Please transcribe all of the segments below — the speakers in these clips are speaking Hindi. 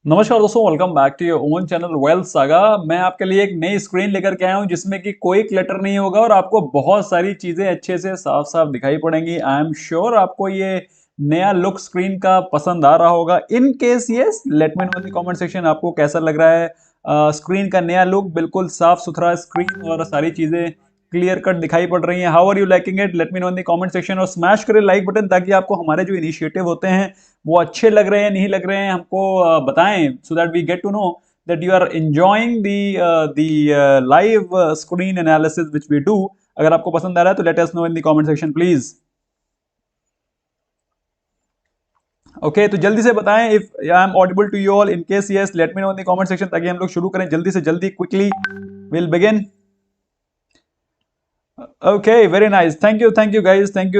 नमस्कार दोस्तों, welcome back to your own channel Wealth Saga. मैं आपके लिए एक नई स्क्रीन लेकर के आया हूं जिसमें कि कोई क्लटर नहीं होगा और आपको बहुत सारी चीजें अच्छे से साफ साफ दिखाई पड़ेंगी। आई एम श्योर आपको ये नया लुक स्क्रीन का पसंद आ रहा होगा। इन case yes, let me know in the comment section आपको कैसा लग रहा है। स्क्रीन का नया लुक, बिल्कुल साफ सुथरा स्क्रीन और सारी चीजें क्लियर कट दिखाई पड़ रही हैं। How are you liking it? Let me know in the comment section और स्मैश करें लाइक बटन ताकि आपको हमारे जो इनिशिएटिव होते हैं वो अच्छे लग रहे हैं नहीं लग रहे हैं हमको बताएं, so that we get to know that you are enjoying the live screen analysis which we do. अगर आपको पसंद आ रहा है तो let us know in the comment section please. Okay तो जल्दी से बताएं if I am audible to you all. In case yes, let me know in the comment section ताकि हम लोग शुरू करें जल्दी से जल्दी, quickly will begin. Okay, very nice, thank you guys, thank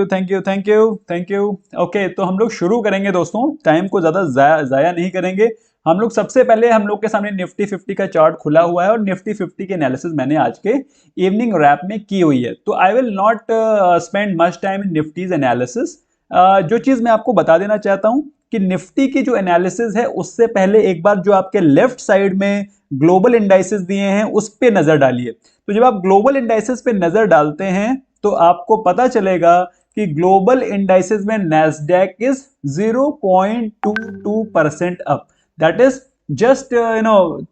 you. Okay तो हम लोग शुरू करेंगे दोस्तों, टाइम को ज्यादा जाया नहीं करेंगे। हम लोग सबसे पहले, हम लोग के सामने निफ्टी 50 का चार्ट खुला हुआ है और निफ्टी 50 के एनालिसिस मैंने आज के इवनिंग रैप में की हुई है। तो I will not spend much time in Nifty's analysis. जो चीज मैं आपको बता देना चाहता हूं कि निफ्टी की जो एनालिसिस है उससे पहले एक बार जो आपके लेफ्ट साइड में ग्लोबल इंडाइसेस दिए हैं उस पे नजर डालिए। तो जब आप ग्लोबल इंडाइसेस पे नजर डालते हैं तो आपको पता चलेगा कि ग्लोबल इंडाइसेस में Nasdaq is 0.22% up. That is just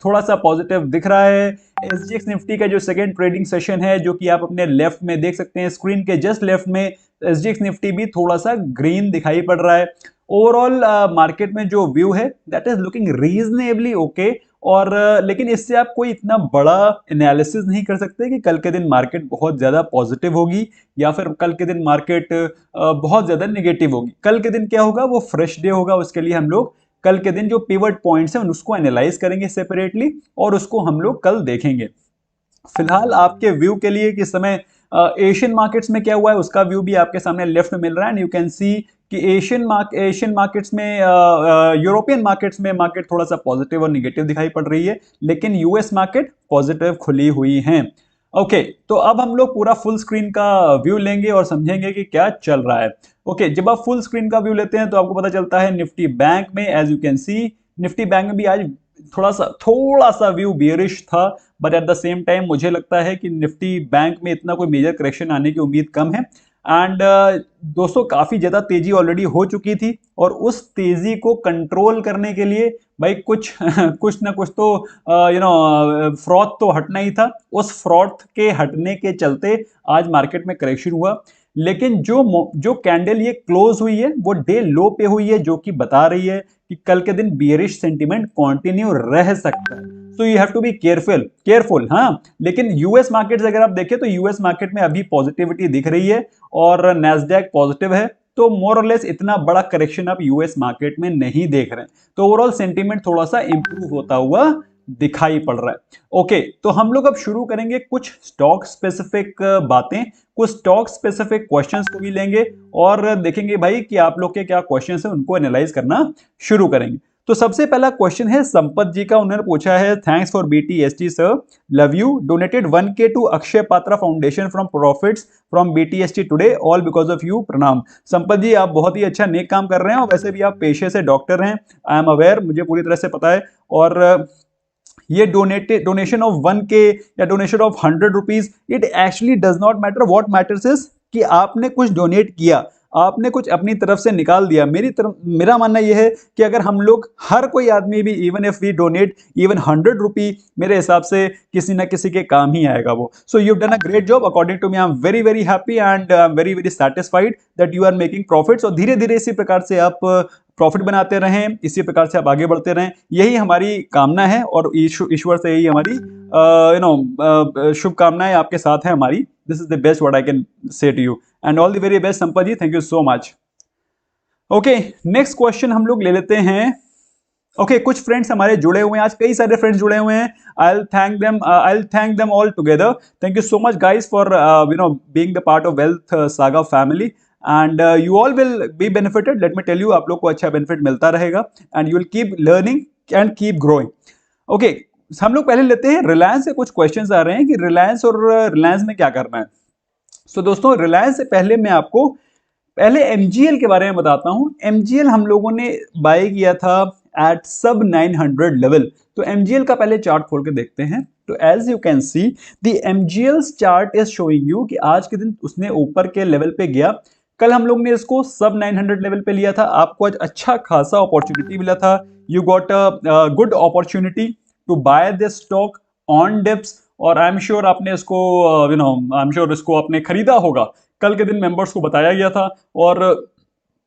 थोड़ा सा पॉजिटिव दिख रहा है। एसजीएक्स निफ्टी का जो सेकेंड ट्रेडिंग सेशन है, जो कि आप अपने लेफ्ट में देख सकते हैं, स्क्रीन के जस्ट लेफ्ट में एसजीएक्स निफ्टी भी थोड़ा सा ग्रीन दिखाई पड़ रहा है। ओवरऑल मार्केट में जो व्यू है that is looking reasonably okay. और लेकिन इससे आप कोई इतना बड़ा एनालिसिस नहीं कर सकते कि कल के दिन मार्केट बहुत ज्यादा पॉजिटिव होगी या फिर कल के दिन मार्केट बहुत ज्यादा नेगेटिव होगी। कल के दिन क्या होगा, वो फ्रेश डे होगा। उसके लिए हम लोग कल के दिन जो पिवट पॉइंट्स हैं उसको एनालाइज करेंगे सेपरेटली और उसको हम लोग कल देखेंगे। फिलहाल आपके व्यू के लिए कि समय एशियन मार्केट्स में क्या हुआ है उसका व्यू भी आपके सामने लेफ्ट में मिल रहा है। एंड यू कैन सी कि एशियन मार्केट्स में, यूरोपियन मार्केट्स में मार्केट थोड़ा सा पॉजिटिव और निगेटिव दिखाई पड़ रही है, लेकिन यूएस मार्केट पॉजिटिव खुली हुई है। ओके तो अब हम लोग पूरा फुल स्क्रीन का व्यू लेंगे और समझेंगे कि क्या चल रहा है। ओके जब आप फुल स्क्रीन का व्यू लेते हैं तो आपको पता चलता है निफ्टी बैंक में, as you can see, Nifty bank में भी आज थोड़ा सा व्यू बियरिश था। But at the same time मुझे लगता है कि निफ्टी बैंक में इतना कोई मेजर करेक्शन आने की उम्मीद कम है। एंड दोस्तों काफी ज्यादा तेजी ऑलरेडी हो चुकी थी और उस तेजी को कंट्रोल करने के लिए भाई कुछ कुछ ना कुछ तो फ्रॉथ तो हटना ही था। उस फ्रॉथ के हटने के चलते आज मार्केट में करेक्शन हुआ। लेकिन जो कैंडल ये क्लोज हुई है वो डे लो पे हुई है, जो कि बता रही है कि कल के दिन बियरिश सेंटीमेंट कंटिन्यू रह सकता है। So you have to be careful. हाँ, लेकिन यूएस मार्केट्स अगर आप देखें तो यूएस मार्केट में अभी पॉजिटिविटी दिख रही है और नैस्डैक पॉजिटिव है। तो मोर और लेस इतना बड़ा करेक्शन आप यूएस मार्केट में नहीं देख रहे हैं। तो ओवरऑल सेंटीमेंट थोड़ा सा इंप्रूव होता हुआ दिखाई पड़ रहा है। ओके तो हम लोग अब शुरू करेंगे कुछ स्टॉक स्पेसिफिक बातें, कुछ स्टॉक स्पेसिफिक क्वेश्चंस को भी लेंगे और देखेंगे भाई कि आप लोग के क्या क्वेश्चंस हैं, उनको एनालाइज करना शुरू करेंगे। तो सबसे पहला क्वेश्चन है संपत जी का। उन्होंने पूछा है, thanks for BTST sir, love you, donated 1K to Akshaya Patra Foundation from profits from BTST today, all because of you, प्रणाम। संपत जी आप बहुत ही अच्छा नेक काम कर रहे हैं और वैसे भी आप पेशे से डॉक्टर हैं, आई एम अवेयर, मुझे पूरी तरह से पता है। और ये डोनेशन ऑफ 1K या donation of 100 rupees, it actually does not matter. What matters is कि आपने कुछ डोनेट किया, आपने कुछ अपनी तरफ से निकाल दिया। मेरा मानना यह है कि अगर हम लोग, हर कोई आदमी भी, even if we donate even 100 rupee, मेरे हिसाब से किसी ना किसी के काम ही आएगा वो। So you done a great job according to me. I am very very happy and I am very very satisfied that you are making profits. और धीरे धीरे इसी प्रकार से आप प्रॉफिट बनाते रहें, इसी प्रकार से आप आगे बढ़ते रहें, यही हमारी कामना है और ईश्वर से यही हमारी शुभकामनाएं आपके साथ है हमारी। This is the best what I can say to you and all the very best Sampat ji, thank you so much. Okay next question हम लोग ले लेते हैं। ओके कुछ फ्रेंड्स हमारे जुड़े हुए हैं आज, कई सारे फ्रेंड्स जुड़े हुए हैं। I thank them all together. Thank you so much guys for being the part of Wealth Saga family and you all will be benefited. Let me tell you, आप लोग को अच्छा बेनिफिट मिलता रहेगा and you will keep learning and keep growing. Okay हम लोग पहले लेते हैं रिलायंस से। कुछ क्वेश्चंस आ रहे हैं कि रिलायंस और रिलायंस में क्या करना है। सो दोस्तों रिलायंस से पहले मैं आपको पहले एमजीएल के बारे में बताता हूं। एमजीएल हम लोगों ने बाय किया था एट सब 900 लेवल। तो एमजीएल का पहले चार्ट खोल के देखते हैं। तो as you can see the MGL chart is showing you कि आज के दिन उसने ऊपर के लेवल पे गया। कल हम लोग ने इसको सब 900 लेवल पे लिया था, आपको आज अच्छा खासा अपॉर्चुनिटी मिला था। You got a good opportunity to buy this stock on dips, और आई एम श्योर आपने इसको आई एम श्योर इसको आपने खरीदा होगा। कल के दिन मेंबर्स को बताया गया था और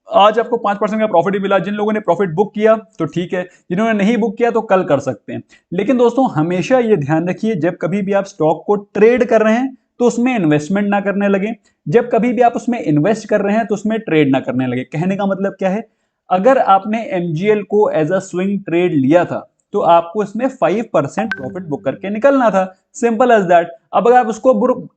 आज आपको 5% का प्रॉफिट ही मिला। जिन लोगों ने प्रॉफिट बुक किया तो ठीक है, जिन्होंने नहीं बुक किया तो कल कर सकते हैं। लेकिन दोस्तों हमेशा ये ध्यान रखिए, जब कभी भी आप स्टॉक को ट्रेड कर रहे हैं तो उसमें इन्वेस्टमेंट ना करने लगे, जब कभी भी आप उसमें इन्वेस्ट कर रहे हैं तो उसमें ट्रेड ना करने लगे। कहने का मतलब क्या है, अगर आपने एमजीएल को एज अ स्विंग ट्रेड लिया था तो आपको इसमें 5% प्रॉफिट बुक करके निकलना था, सिंपल एज दैट। अब अगर आप उसको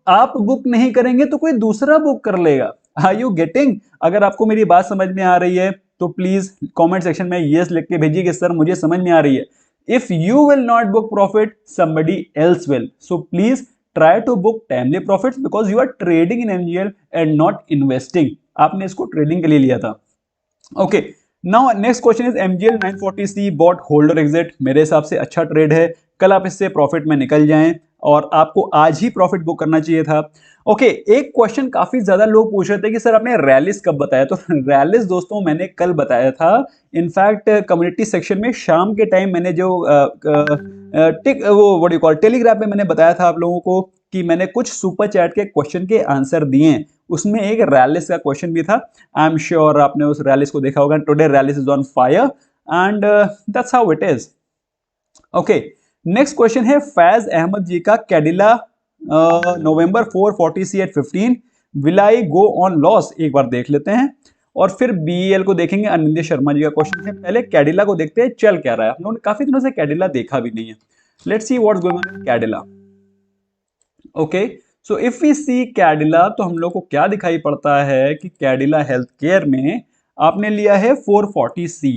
आप बुक नहीं करेंगे तो कोई दूसरा बुक कर लेगा। Are you getting? अगर आपको मेरी बात समझ में आ रही है तो प्लीज कमेंट सेक्शन में यस लिख के भेजिए कि सर मुझे समझ में आ रही है। If you will not book profit somebody else will, so please try to book timely profits because you are trading in MGL and not investing। आपने इसको ट्रेडिंग के लिए लिया था। Okay, now next question is MGL 940C bought holder exit. मेरे हिसाब से अच्छा ट्रेड है, कल आप इससे प्रॉफिट में निकल जाएं और आपको आज ही प्रॉफिट बुक करना चाहिए था। ओके, एक क्वेश्चन काफी ज्यादा लोग पूछ रहे थे कि सर आपने रैलिस कब बताया, तो रैलिस दोस्तों मैंने कल बताया था। इनफैक्ट कम्युनिटी सेक्शन में शाम के टाइम मैंने जो वो व्हाट यू कॉल टेलीग्राम में मैंने बताया था आप लोगों को कि मैंने कुछ सुपर चैट के क्वेश्चन के आंसर दिए हैं, उसमें एक रैलिस का क्वेश्चन भी था। आई एम श्योर आपने उस रैलिस को देखा होगा। Today Rallis is on fire and that's how it is. Okay, next question है फैज अहमद जी का, Cadila November 440C at 15 will I go on loss. एक बार देख लेते हैं और फिर बीएल को देखेंगे। अनिंद्य शर्मा जी का क्वेश्चन है, पहले कैडिला को देखते हैं चल क्या रहा है। हम लोगों ने काफी दिनों से कैडिला देखा भी नहीं है। Let's see what's going on in Cadila. Okay, so if we see Cadila तो हम लोग को क्या दिखाई पड़ता है कि कैडिला हेल्थ केयर में आपने लिया है 440C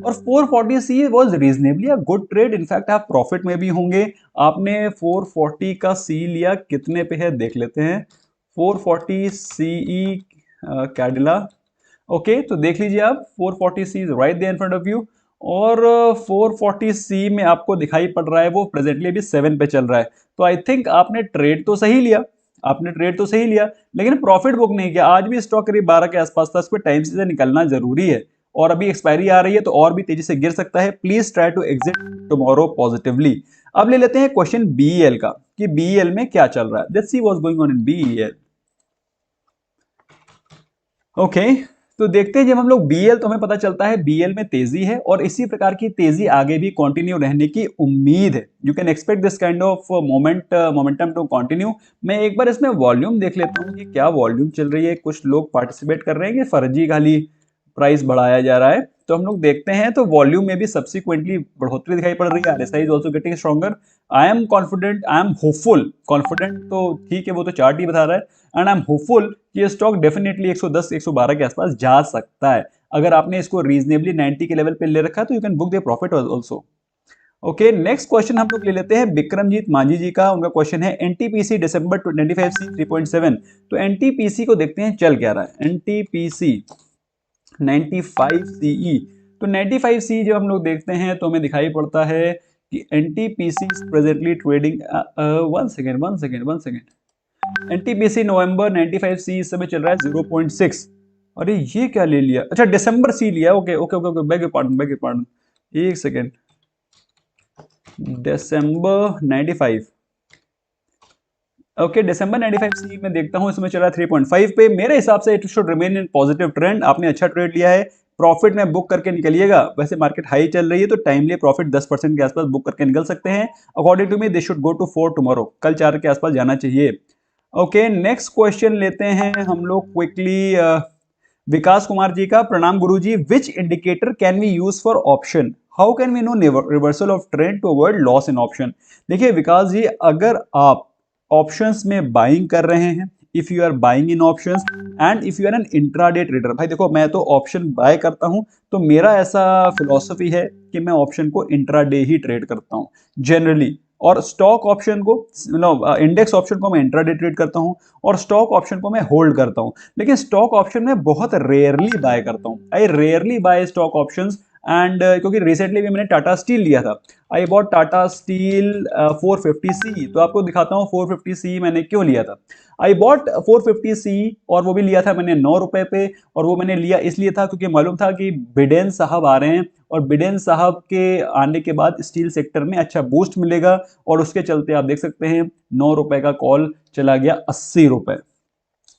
और 440C was reasonably a good trade. In fact आप प्रॉफिट में भी होंगे। आपने 440 का सी लिया, कितने पे है देख लेते हैं। 440CE कैडिला। ओके, तो देख लीजिए आप 440C is right there in front of you और 440C में आपको दिखाई पड़ रहा है वो प्रेजेंटली अभी 7 पे चल रहा है। तो आई थिंक आपने ट्रेड तो सही लिया, आपने ट्रेड तो सही लिया, लेकिन प्रॉफिट बुक नहीं किया। आज भी स्टॉक करीब 12 के आसपास था, इसको टाइम से निकलना जरूरी है और अभी एक्सपायरी आ रही है तो और भी तेजी से गिर सकता है। Please try to exit tomorrow positively. अब ले लेते हैं क्वेश्चन बीईएल का कि बीईएल में क्या चल रहा है। Let's see what's going on in BEL. Okay, तो देखते हैं जब हम लोग बीएल तो हमें पता चलता है बीएल में तेजी है और इसी प्रकार की तेजी आगे भी कंटिन्यू रहने की उम्मीद है। You can expect this kind of momentum to continue. मैं एक बार इसमें वॉल्यूम देख लेता हूँ कि क्या वॉल्यूम चल रही है। कुछ लोग पार्टिसिपेट कर रहे हैं कि फर्जी खाली प्राइस बढ़ाया जा रहा है, तो हम लोग देखते हैं। तो वॉल्यूम में भी सब्सिक्वेंटली बढ़ोतरी दिखाई पड़ रही है। RSI is also getting stronger. I am confident, I am hopeful. Confident तो ठीक है, वो तो चार्ट ही बता रहा है। एंड आई एम होपफुल कि ये स्टॉक डेफिनेटली 110 112 के आसपास जा सकता है। अगर आपने इसको रीजनेबली 90 के लेवल पे ले रखा है तो you can book the profit also. Okay, next question हम लोग ले लेते हैं विक्रमजीत मांझी जी का। उनका क्वेश्चन है एनटीपीसी दिसंबर 25C 3.7। तो एनटीपीसी को देखते हैं चल क्या रहा है। एनटीपीसी 95CE, तो 95CE जब हम लोग देखते हैं तो हमें दिखाई पड़ता है कि NTPC presently trading one second NTPC November 95C इस समय चल रहा है 0.6। अरे ये क्या ले लिया, अच्छा दिसंबर सी लिया। Okay okay okay, beg pardon एक सेकेंड। दिसंबर 95, ओके दिसंबर 95C में देखता हूं इसमें चल रहा है 3.5 पे। मेरे हिसाब से it should remain in positive trend. आपने अच्छा ट्रेड लिया है, प्रॉफिट में बुक करके निकलिएगा। वैसे मार्केट हाई चल रही है तो टाइमली प्रॉफिट 10% के आसपास बुक करके निकल सकते हैं। According to me this should go to 4 tomorrow, कल 4 के आसपास जाना चाहिए। ओके, नेक्स्ट क्वेश्चन लेते हैं हम लोग क्विकली विकास कुमार जी का। प्रणाम गुरुजी, which indicator can we use for option, how can we know reversal of trend to avoid loss in option. देखिए विकास जी, अगर आप ऑप्शंस में बाइंग कर रहे हैं, if you are buying in options and if you are an intraday trader, भाई देखो मैं तो ऑप्शन बाय करता हूं तो मेरा ऐसा फिलॉसफी है कि मैं ऑप्शन को इंट्राडे ही ट्रेड करता हूं जनरली, और स्टॉक ऑप्शन को इंडेक्स ऑप्शन को मैं इंट्राडे ट्रेड करता हूं और स्टॉक ऑप्शन को मैं होल्ड करता हूं। लेकिन स्टॉक ऑप्शन में बहुत रेयरली बाय करता हूं। I rarely buy stock options and क्योंकि रिसेंटली भी मैंने टाटा स्टील लिया था, I bought Tata steel 450C। तो आपको दिखाता हूँ 450C मैंने क्यों लिया था। आई बॉट 450C और वो भी लिया था मैंने 9 रुपए पे, और वो मैंने लिया इसलिए था क्योंकि मालूम था कि बिडेन साहब आ रहे हैं, और बिडेन साहब के आने के बाद स्टील सेक्टर में अच्छा बूस्ट मिलेगा, और उसके चलते आप देख सकते हैं 9 रुपए का कॉल चला गया 80 रुपए।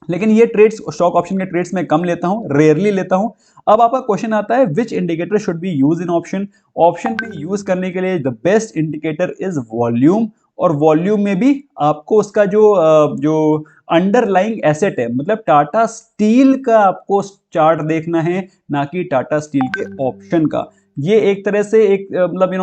लेकिन ये ट्रेड्स स्टॉक ऑप्शन के ट्रेड्स में कम लेता हूं, रेयरली लेता हूं। अब आपका क्वेश्चन आता है which indicator should be use in option. Option में यूज करने के लिए the best indicator is volume, और वॉल्यूम में भी आपको उसका जो अंडरलाइंग एसेट है, मतलब टाटा स्टील का आपको चार्ट देखना है, ना कि टाटा स्टील के ऑप्शन का। ये एक तरह से एक मतलब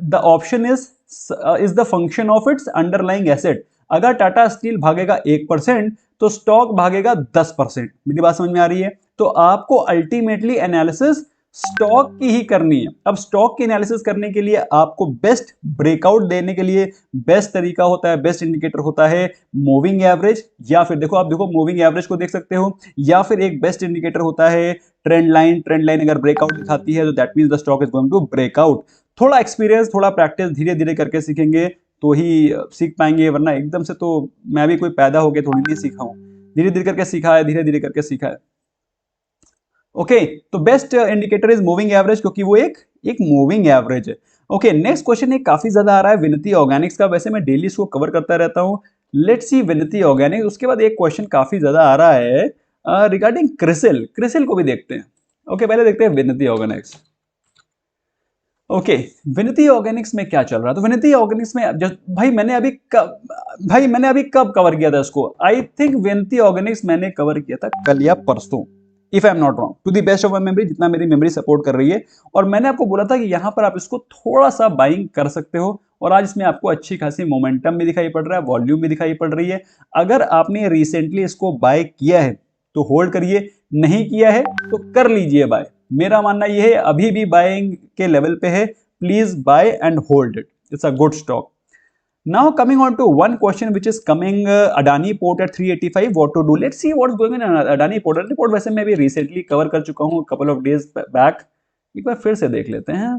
the option is the function of its underlying asset. अगर टाटा स्टील भागेगा 1% तो स्टॉक भागेगा 10%। मेरी बात समझ में आ रही है? तो आपको अल्टीमेटली एनालिसिस स्टॉक की ही करनी है। अब स्टॉक की एनालिसिस करने के लिए आपको बेस्ट ब्रेकआउट देने के लिए बेस्ट तरीका होता है, बेस्ट इंडिकेटर होता है मूविंग एवरेज, या फिर देखो आप देखो मूविंग एवरेज को देख सकते हो, या फिर एक बेस्ट इंडिकेटर होता है ट्रेंड लाइन। ट्रेंड लाइन अगर ब्रेकआउट दिखाती है तो that means the stock is going to breakout. थोड़ा एक्सपीरियंस, थोड़ा प्रैक्टिस धीरे धीरे करके सीखेंगे तो ही सीख पाएंगे, वरना एकदम से तो मैं भी कोई पैदा होके थोड़ी नहीं सीखा हूं, धीरे धीरे करके सीखा है, धीरे धीरे करके सीखा है। ओके, तो best indicator is moving average, क्योंकि वो एक मूविंग एवरेज है। ओके, नेक्स्ट क्वेश्चन एक काफी ज्यादा आ रहा है विनती ऑर्गेनिक्स का। वैसे मैं डेली इसको कवर करता रहता हूं। लेट्स सी विनती ऑर्गेनिक्स। उसके बाद एक क्वेश्चन काफी ज्यादा आ रहा है रिगार्डिंग क्रिसिल। क्रिसिल को भी देखते हैं। ओके, पहले देखते हैं विनती ऑर्गेनिक्स। ओके, विनती ऑर्गेनिक्स में क्या चल रहा है? तो विनती ऑर्गेनिक्स में भाई मैंने अभी कब कवर किया था इसको? आई थिंक विनती ऑर्गेनिक्स मैंने कवर किया था कल या परसों, if I am not wrong, to the best of my memory, जितना मेरी मेमोरी सपोर्ट कर रही है। और मैंने आपको बोला था कि यहां पर आप इसको थोड़ा सा बाइंग कर सकते हो, और आज इसमें आपको अच्छी खासी मोमेंटम भी दिखाई पड़ रहा है, वॉल्यूम भी दिखाई पड़ रही है। अगर आपने रिसेंटली इसको बाय किया है तो होल्ड करिए, नहीं किया है तो कर लीजिए बाय। मेरा मानना यह है अभी भी बाइंग के लेवल पे है, please buy and hold it, it's a good stock. Now coming on to one question which is coming, Adani Port at 385, what to do? Let's see what's going on in Adani Port. Adani Port वैसे मैं भी recently cover कर चुका हूँ couple of days back, एक बार फिर से देख लेते हैं।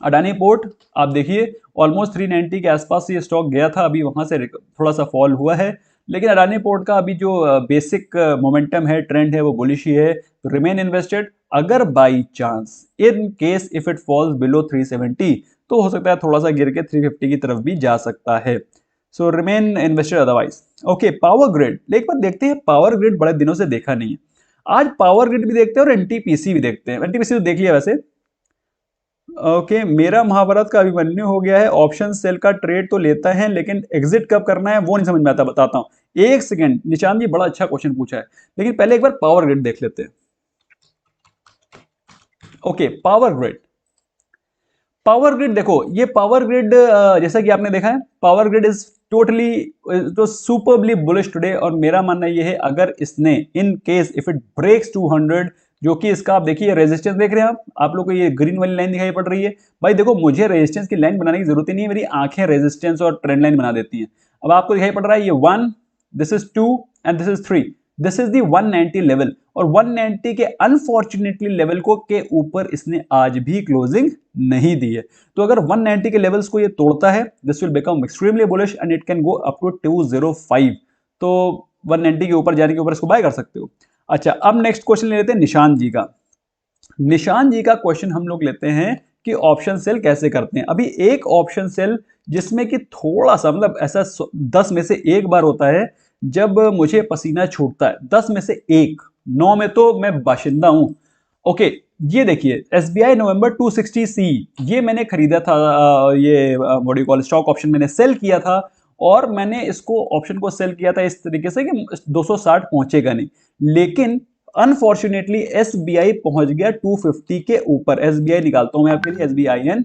अडानी पोर्ट आप देखिए ऑलमोस्ट 390 के आसपास ये स्टॉक गया था, अभी वहां से थोड़ा सा फॉल हुआ है, लेकिन अडानी पोर्ट का अभी जो बेसिक मोमेंटम है, ट्रेंड है, वो बुलिश ही है। तो रिमेन इन्वेस्टेड। अगर by chance in case if it falls below 370 तो हो सकता है थोड़ा सा गिर के 350 की तरफ भी जा सकता है। So remain invested otherwise. Okay, Power Grid एक बार देखते हैं। पावर ग्रिड बड़े दिनों से देखा नहीं है, आज पावर ग्रिड भी देखते हैं और एनटीपीसी भी देखते हैं। एनटीपीसी तो देख लिया वैसे। ओके, मेरा महाभारत का अभिमन्यु हो गया है। ऑप्शन सेल का ट्रेड तो लेता है, लेकिन एग्जिट कब करना है वो नहीं समझ में आता। बताता हूं, एक सेकंड। निशान जी बड़ा अच्छा क्वेश्चन पूछा है, लेकिन पहले एक बार पावर ग्रिड देख लेते हैं। Okay, Power Grid. Power Grid देखो, ये पावर ग्रिड जैसा कि आपने देखा है, पावर ग्रिड इज टोटली तो सुपरबली बुलिश टुडे। और मेरा मानना ये है अगर इसने in case if it breaks 200, जो कि इसका आप देखिए रेजिस्टेंस देख रहे हैं आप लोग को ये ग्रीन वाली लाइन दिखाई पड़ रही है। भाई देखो, मुझे रेजिस्टेंस की लाइन बनाने की जरूरत ही नहीं है, मेरी आंखें रेजिस्टेंस और ट्रेंड लाइन बना देती हैं। अब आपको दिखाई पड़ रहा है ये 1, this is 2 and this is 3, this is the 190 level. और 190 के अनफॉर्चुनेटली लेवल को के ऊपर इसने आज भी क्लोजिंग नहीं दी है। तो अगर 190 के लेवल्स को ये तोड़ता है, this will become extremely bullish and it can go up to 205। तो 190 के ऊपर जाने के ऊपर इसको बाय कर सकते हो। अच्छा, अब नेक्स्ट क्वेश्चन ले लेते हैं निशान जी का। निशान जी का क्वेश्चन हम लोग लेते हैं कि ऑप्शन सेल कैसे करते हैं। अभी एक ऑप्शन सेल जिसमें कि थोड़ा सा मतलब ऐसा 10 में से एक बार होता है जब मुझे पसीना छूटता है, 10 में से एक, 9 में तो मैं बाशिंदा हूं। ओके, ये देखिए एसबीआई नवंबर 260C, ये मैंने खरीदा था, ये what you call stock option मैंने सेल किया था, और मैंने इसको ऑप्शन को सेल किया था इस तरीके से कि 260 पहुंचेगा नहीं, लेकिन अनफॉर्चुनेटली एसबीआई पहुंच गया 250 के ऊपर। एसबीआई निकालता हूं मैं आपके लिए, एसबीआईएन।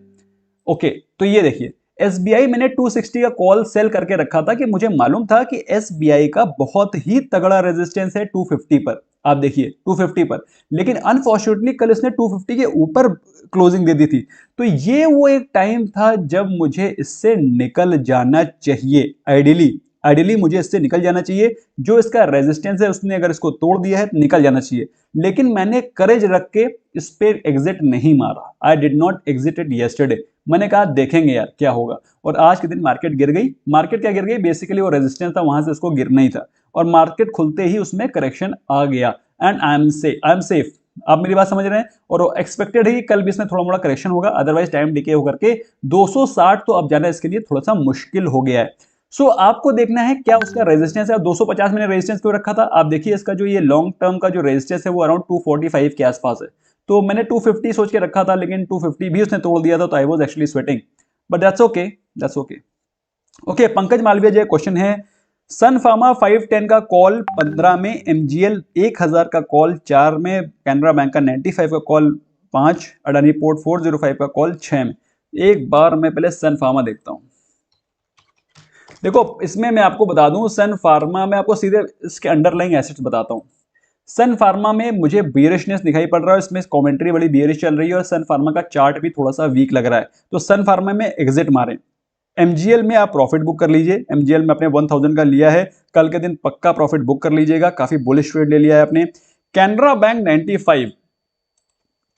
ओके, तो ये देखिए एसबीआई मैंने 260 का कॉल सेल करके रखा था कि मुझे मालूम था कि एसबीआई का बहुत ही तगड़ा रेजिस्टेंस है 250 पर। आप देखिए 250 पर, लेकिन अनफॉर्चुनेटली कल इसने 250 के ऊपर क्लोजिंग दे दी थी। तो ये वो एक टाइम था जब मुझे इससे निकल जाना चाहिए आइडियली, आइडियली मुझे इससे निकल जाना चाहिए, जो इसका रेजिस्टेंस है उसने अगर इसको तोड़ दिया है तो निकल जाना चाहिए, लेकिन मैंने करेज रख के इस पे एग्जिट नहीं मारा। I did not exerted yesterday. मैंने कहा देखेंगे यार क्या होगा, और आज के दिन मार्केट गिर गई। मार्केट क्या गिर गई, बेसिकली वो रेजिस्टेंस था वहां से उसको गिरना ही था, और मार्केट खुलते ही उसमें करेक्शन आ गया, एंड आई एम सेफ। आप मेरी बात समझ रहे हैं, और एक्सपेक्टेड है कि कल भी इसमें थोड़ा मोड़ा करेक्शन होगा, अदरवाइज टाइम डिके होकर के 260 तो अब जाना इसके लिए थोड़ा सा मुश्किल हो गया है। सो आपको देखना है क्या उसका रेजिस्टेंस है। 250 मैंने रेजिस्टेंस क्यों रखा था, आप देखिए इसका जो ये लॉन्ग टर्म का जो रेजिस्टेंस है वो अराउंड 245 के आसपास है, तो मैंने 250 सोच के रखा था, लेकिन 250 भी उसने तोड़ दिया था, तो I was actually sweating, but that's okay, that's okay. Okay, Pankaj Malviya ji question है, सन फार्मा 510 का कॉल 15 में, एमजीएल 1000 का कॉल 4 में, कैनरा बैंक का 95 का कॉल 5, अडानी पोर्ट 405 का कॉल 6 में। एक बार मैं पहले सन फार्मा देखता हूं। देखो इसमें मैं आपको बता दूं, सन फार्मा में आपको सीधे इसके अंडरलाइंग एसेट्स बताता हूं। सन फार्मा में मुझे बियरिशनेस दिखाई पड़ रहा है, इसमें कमेंट्री बड़ी बियरिश चल रही है, और सन फार्मा का चार्ट भी थोड़ा सा वीक लग रहा है, तो सन फार्मा में एग्जिट मारें। एमजीएल में आप प्रॉफिट बुक कर लीजिए, एमजीएल में अपने 1000 का लिया है, कल के दिन पक्का प्रॉफिट बुक कर लीजिएगा, काफी बुलिश ट्रेड ले लिया है आपने। कैनरा बैंक 95,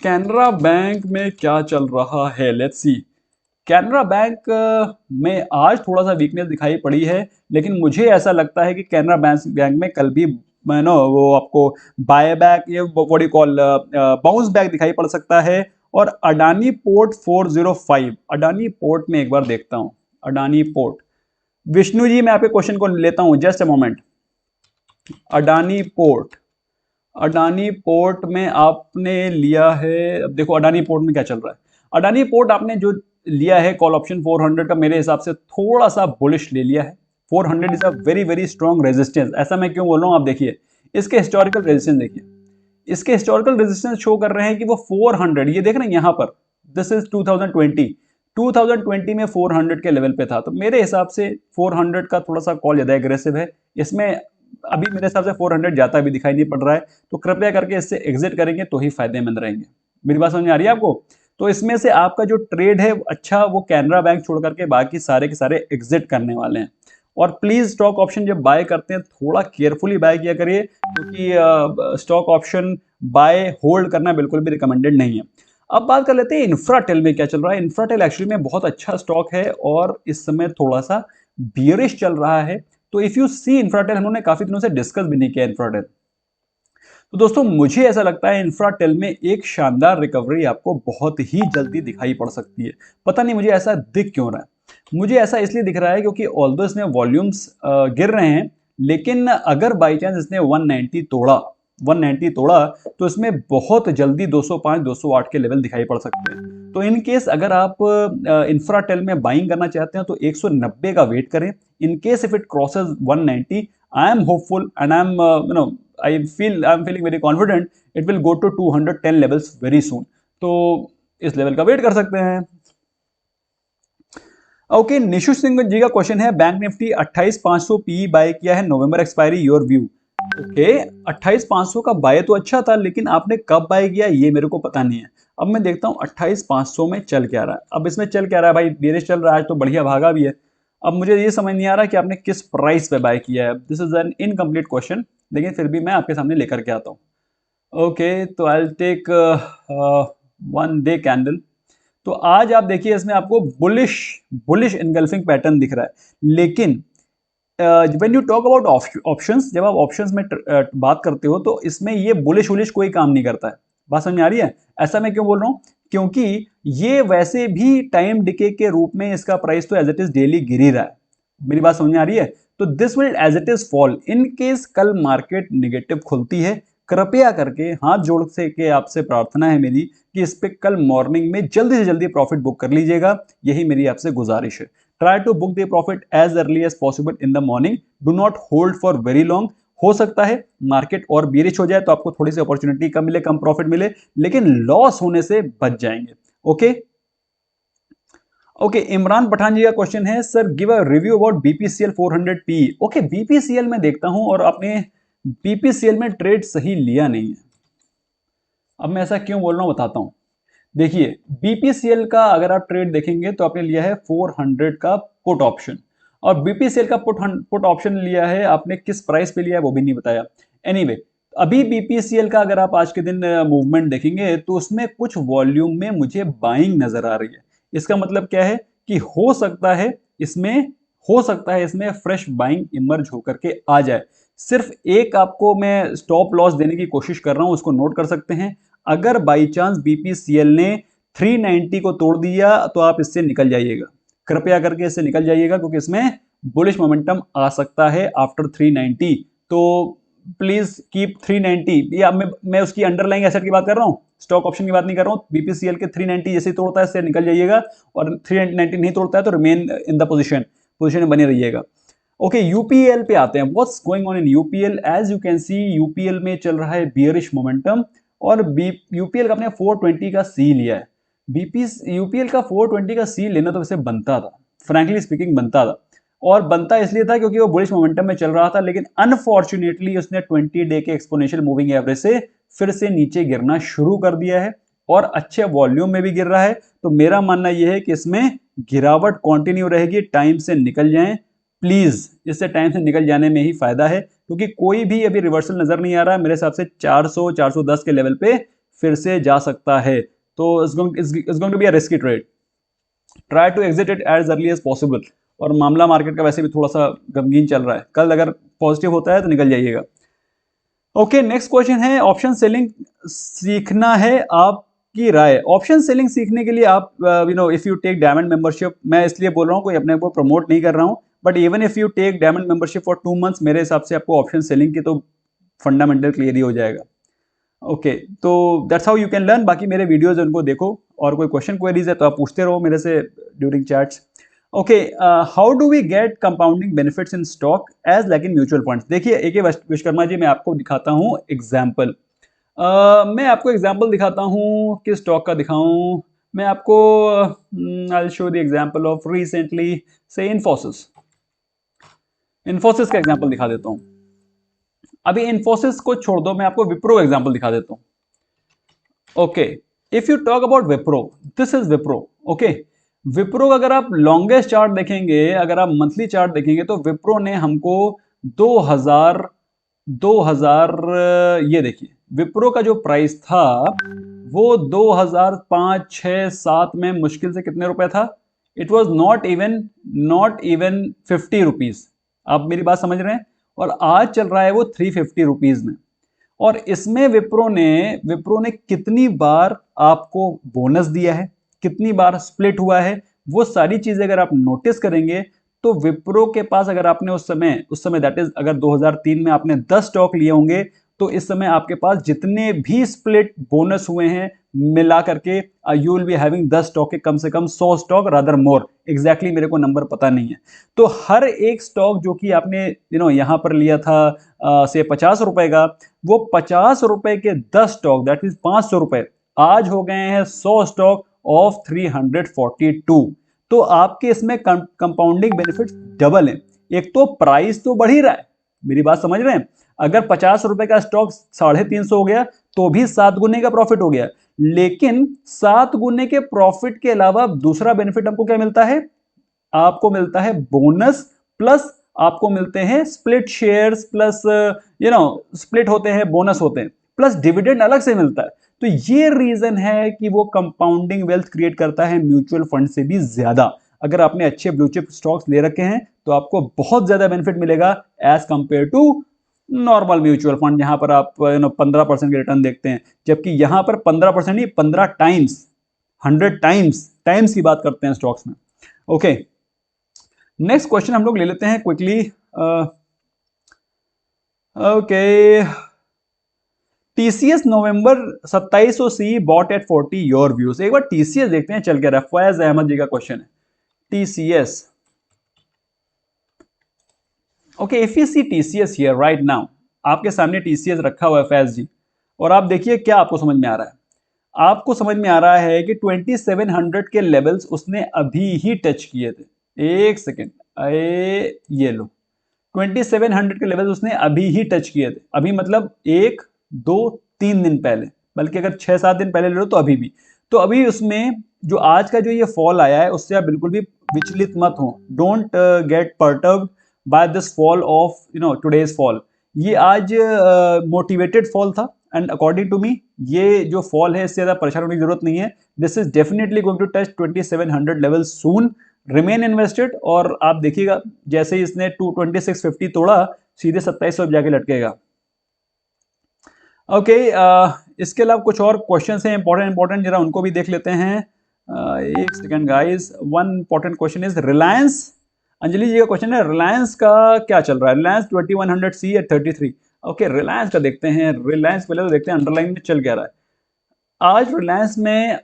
कैनरा बैंक में क्या चल रहा है, लेट्स सी। कैनरा बैंक में आज थोड़ा सा वीकनेस दिखाई पड़ी है, लेकिन मुझे ऐसा लगता है कि कैनरा बैंक में कल भी नो वो आपको बाय बैक, ये what you call bounce back दिखाई पड़ सकता है। और अडानी पोर्ट 405, अडानी पोर्ट में एक बार देखता हूं, अडानी पोर्ट। विष्णु जी मैं आपके क्वेश्चन को लेता हूं, just a moment. Adani port, Adani port में आपने लिया है, अब देखो अडानी पोर्ट में क्या चल रहा है। अडानी पोर्ट आपने जो लिया है कॉल ऑप्शन 400 का, मेरे हिसाब से थोड़ा सा बुलिश ले लिया है। 400 is a very very strong resistance. ऐसा मैं क्यों बोल रहा हूं, आप देखिए इसके हिस्टोरिकल रेजिस्टेंस देखिए, इसके हिस्टोरिकल रेजिस्टेंस शो कर रहे हैं कि वो 400, ये देख रहे हैं यहां पर, दिस इज 2020 में 400 के लेवल पे था, तो मेरे हिसाब से 400 का थोड़ा सा कॉल ज्यादा एग्रेसिव है इसमें। अभी मेरे हिसाब से 400 जाता भी दिखाई नहीं पड़ रहा है, तो कृपया करके इससे एग्जिट करेंगे तो ही फायदेमंद रहेंगे। मेरी बात समझ में आ रही है आपको? तो इसमें से आपका जो ट्रेड है अच्छा, वो कैनरा बैंक छोड़ करके बाकी सारे के सारे एग्जिट करने वाले हैं। और प्लीज स्टॉक ऑप्शन जब बाय करते हैं थोड़ा केयरफुली बाय किया करिए, क्योंकि स्टॉक ऑप्शन बाय होल्ड करना बिल्कुल भी रिकमेंडेड नहीं है। अब बात कर लेते हैं इंफ्राटेल में क्या चल रहा है। इंफ्राटेल एक्चुअली में बहुत अच्छा स्टॉक है, और इस समय थोड़ा सा बियरिश चल रहा है। तो इफ यू सी इंफ्राटेल, हम लोगों ने काफी दिनों से डिस्कस भी नहीं किया इंफ्राटेल, तो दोस्तों मुझे ऐसा लगता है इंफ्राटेल में एक शानदार रिकवरी आपको बहुत ही जल्दी दिखाई पड़ सकती है। पता नहीं मुझे ऐसा दिख क्यों रहा है, मुझे ऐसा इसलिए दिख रहा है क्योंकि ऑल्दो इसमें वॉल्यूम्स गिर रहे हैं, लेकिन अगर बाई चांस इसने 190 तोड़ा तो इसमें बहुत जल्दी 205 208 के लेवल दिखाई पड़ सकते हैं। तो इन केस अगर आप इंफ्राटेल में बाइंग करना चाहते हैं तो 190 का वेट करें। इन case if it crosses 190, I am hopeful and I M I am feeling very confident it will go to 210 levels very soon। तो इस लेवल का वेट कर सकते हैं। ओके, निशु सिंह जी का क्वेश्चन है, बैंक निफ्टी 28500 पी बाय किया है, नवंबर एक्सपायरी, योर व्यू। ओके, 28500 का बाय तो अच्छा था, लेकिन आपने कब बाय किया ये मेरे को पता नहीं है। अब मैं देखता हूं 28500 में चल क्या रहा है। अब इसमें चल क्या रहा है भाई, बेरिश चल रहा है तो बढ़िया भागा भी है। अब मुझे ये समझ नहीं आ रहा कि आपने किस प्राइस पे बाय किया है। This is an incomplete question, लेकिन फिर भी मैं आपके सामने लेकर के आता हूँ। ओके, तो I will take 1 day candle. तो आज आप देखिए इसमें आपको बुलिश बुलिश इनगल्फिंग पैटर्न दिख रहा है, लेकिन when you talk about options, जब आप ऑप्शंस में बात करते हो तो इसमें ये बुलिश वुलिश कोई काम नहीं करता है। बात समझ में आ रही है? ऐसा मैं क्यों बोल रहा हूँ, क्योंकि ये वैसे भी टाइम डिके के रूप में इसका प्राइस तो एज इट इज डेली गिर ही रहा है। मेरी बात समझ में आ रही है? तो this will as it is fall in case कल मार्केट निगेटिव खुलती है। कृपया करके हाथ जोड़ से के आपसे प्रार्थना है मेरी कि इस पे कल मॉर्निंग में जल्दी से जल्दी प्रॉफिट बुक कर लीजिएगा, यही मेरी आपसे गुजारिश है। Try to book the profit as early as possible in the morning, do not hold for very long. हो सकता है मार्केट और बेरिश हो जाए तो आपको थोड़ी सी अपॉर्चुनिटी कम मिले, कम प्रॉफिट मिले, लेकिन लॉस होने से बच जाएंगे। ओके ओके, इमरान पठान जी का क्वेश्चन है, sir give a review about BPCL 400p। Okay, BPCL में देखता हूं और आपने बीपीसीएल में ट्रेड सही लिया नहीं है। अब मैं ऐसा क्यों बोल रहा हूं बताता हूं। देखिए बीपीसीएल का अगर आप ट्रेड देखेंगे तो आपने लिया है 400 का पुट ऑप्शन। और बीपीसीएल का पुट ऑप्शन लिया है आपने, किस प्राइस पे लिया है वो भी नहीं बताया। एनीवे अभी बीपीसीएल का अगर आप आज के दिन मूवमेंट देखेंगे तो उसमें कुछ वॉल्यूम में मुझे बाइंग नजर आ रही है। इसका मतलब क्या है कि हो सकता है इसमें फ्रेश बाइंग इमर्ज होकर के आ जाए। सिर्फ एक आपको मैं स्टॉप लॉस देने की कोशिश कर रहा हूं, उसको नोट कर सकते हैं। अगर बाई चांस बीपीसीएल ने 390 को तोड़ दिया तो आप इससे निकल जाइएगा, कृपया करके इससे निकल जाइएगा, क्योंकि इसमें बुलिश मोमेंटम आ सकता है आफ्टर 390। तो प्लीज कीप 390, या मैं उसकी अंडरलाइंग एसेट की बात कर रहा हूँ, स्टॉक ऑप्शन की बात नहीं कर रहा हूँ। बीपीसीएल के 390 जैसे तोड़ता है इससे निकल जाइएगा, और 390 नहीं तोड़ता है तो रिमेन इन द पोजीशन में बने रहिएगा। ओके, यूपीएल पे आते हैं। What's going on in UPL? As you can see UPL में चल रहा है बियरिश मोमेंटम, और यूपीएल का अपने 420 का सी लिया है। यूपीएल का 420 का सी लेना तो वैसे बनता था, फ्रैंकली स्पीकिंग बनता था, और बनता इसलिए था क्योंकि वो बुलिश मोमेंटम में चल रहा था, लेकिन अनफॉर्चुनेटली उसने 20 डे के एक्सपोनेंशियल मूविंग एवरेज से फिर से नीचे गिरना शुरू कर दिया है, और अच्छे वॉल्यूम में भी गिर रहा है। तो मेरा मानना यह है कि इसमें गिरावट कंटिन्यू रहेगी, टाइम से निकल जाएं प्लीज। इससे टाइम से निकल जाने में ही फायदा है, क्योंकि कोई भी अभी रिवर्सल नजर नहीं आ रहा है मेरे हिसाब से। 400 410 के लेवल पे फिर से जा सकता है, तो it's going to be a risky trade. Try to exit it as early as possible. और मामला मार्केट का वैसे भी थोड़ा सा गमगीन चल रहा है, कल अगर पॉजिटिव होता है तो निकल जाइएगा। ओके, नेक्स्ट क्वेश्चन है, ऑप्शन सेलिंग सीखना है, आपकी राय। ऑप्शन सेलिंग सीखने के लिए आप if you take diamond membership, मैं इसलिए बोल रहा हूँ, कोई अपने को प्रमोट नहीं कर रहा हूँ, but even if you take diamond membership for 2 months, मेरे हिसाब से आपको ऑप्शन सेलिंग की तो फंडामेंटल क्लियर ही हो जाएगा। ओके, तो that's how you can learn. बाकी मेरे वीडियोज उनको देखो, और कोई क्वेश्चन क्वेरीज है तो आप पूछते रहो मेरे से during chats. Okay, how do we get compounding benefits in stock as like in mutual funds? देखिए ए विश्वकर्मा जी, मैं आपको दिखाता हूँ एग्जाम्पल। मैं आपको एग्जाम्पल दिखाता हूँ, किस स्टॉक का दिखाऊं मैं आपको? I will show the example of recently से इन्फोसिस का एग्जाम्पल दिखा देता हूँ। अभी इन्फोसिस को छोड़ दो, मैं आपको विप्रो एग्जाम्पल दिखा देता हूँ। Okay, if you talk about Wipro, this is Wipro. Okay, Wipro का अगर आप लॉन्गेस्ट चार्ट देखेंगे, अगर आप मंथली चार्ट देखेंगे, तो विप्रो ने हमको 2000 ये देखिए, विप्रो का जो प्राइस था वो 2005 6 7 में मुश्किल से कितने रुपए था? It was not even 50 rupees. आप मेरी बात समझ रहे हैं? और आज चल रहा है वो 350 रुपीज में। और इसमें विप्रो ने कितनी बार आपको बोनस दिया है, कितनी बार स्प्लिट हुआ है, वो सारी चीजें अगर आप नोटिस करेंगे तो विप्रो के पास, अगर आपने उस समय दैट इज अगर 2003 में आपने 10 स्टॉक लिए होंगे, तो इस समय आपके पास जितने भी स्प्लिट बोनस हुए हैं मिला करके you will be having 10 stock के कम से कम 100 स्टॉक रादर मोर। एग्जैक्टली मेरे को नंबर पता नहीं है। तो हर एक स्टॉक जो कि आपने यहां पर लिया था से 50 रुपए का, वो 50 रुपए के 10 स्टॉक दैट इज 500 रुपए, आज हो गए हैं 100 स्टॉक ऑफ 342। तो आपके इसमें कंपाउंडिंग बेनिफिट्स डबल है। एक तो प्राइस तो बढ़ ही रहा है, मेरी बात समझ रहे हैं? अगर 50 रुपए का स्टॉक 350 हो गया तो भी 7 गुने का प्रॉफिट हो गया, लेकिन 7 गुने के प्रॉफिट के अलावा दूसरा बेनिफिट हमको क्या मिलता है? आपको मिलता है बोनस, प्लस आपको मिलते हैं स्प्लिट शेयर्स, प्लस स्प्लिट होते हैं, बोनस होते हैं, प्लस डिविडेंड अलग से मिलता है। तो ये रीजन है कि वो कंपाउंडिंग वेल्थ क्रिएट करता है म्यूचुअल फंड से भी ज्यादा। अगर आपने अच्छे ब्लू चिप स्टॉक्स ले रखे हैं तो आपको बहुत ज्यादा बेनिफिट मिलेगा as compare to normal mutual fund, जहां पर आप 15% के रिटर्न देखते हैं, जबकि यहां पर 15% नहीं, 15 टाइम्स, 100 टाइम्स की बात करते हैं स्टॉक्स में। ओके, नेक्स्ट क्वेश्चन हम लोग ले लेते हैं quickly. Okay, TCS November 2700 C bought at 40, your views. एक बार टीसीएस देखते हैं चल के। फैज अहमद जी का क्वेश्चन है, TCS. Okay, if you see TCS here right now, आपके सामने टीसीएस रखा हुआ है फैज जी, और आप देखिए क्या आपको समझ में आ रहा है। आपको समझ में आ रहा है कि 2700 के लेवल्स उसने अभी ही टच किए थे। एक सेकेंड, ये लो, 2700 के लेवल्स उसने अभी ही टच किए थे। अभी मतलब 1 2 3 दिन पहले, बल्कि अगर 6 7 दिन पहले ले लो तो अभी भी। तो अभी उसमें जो आज का जो ये फॉल आया है उससे आप बिल्कुल भी विचलित मत हो, don't get perturbed by this fall of today's fall. ये आज मोटिवेटेड फॉल था एंड अकॉर्डिंग टू मी ये जो फॉल है इससे ज्यादा परेशान होने की जरूरत नहीं है। This is definitely going to touch 2700 level soon. Remain invested और आप देखिएगा जैसे ही इसने 22650 तोड़ा सीधे 2700 जाके लटकेगा। ओके इसके अलावा कुछ और क्वेश्चंस हैं इंपॉर्टेंट जरा उनको भी देख लेते हैं। एक second guys, one important question is Reliance. Anjali ji का क्वेश्चन है रिलायंस का क्या चल रहा है, Reliance 2100 C at 33। Okay Reliance का देखते हैं, रिलायंस पहले तो देखते हैं अंडरलाइन में चल क्या रहा है। आज रिलायंस में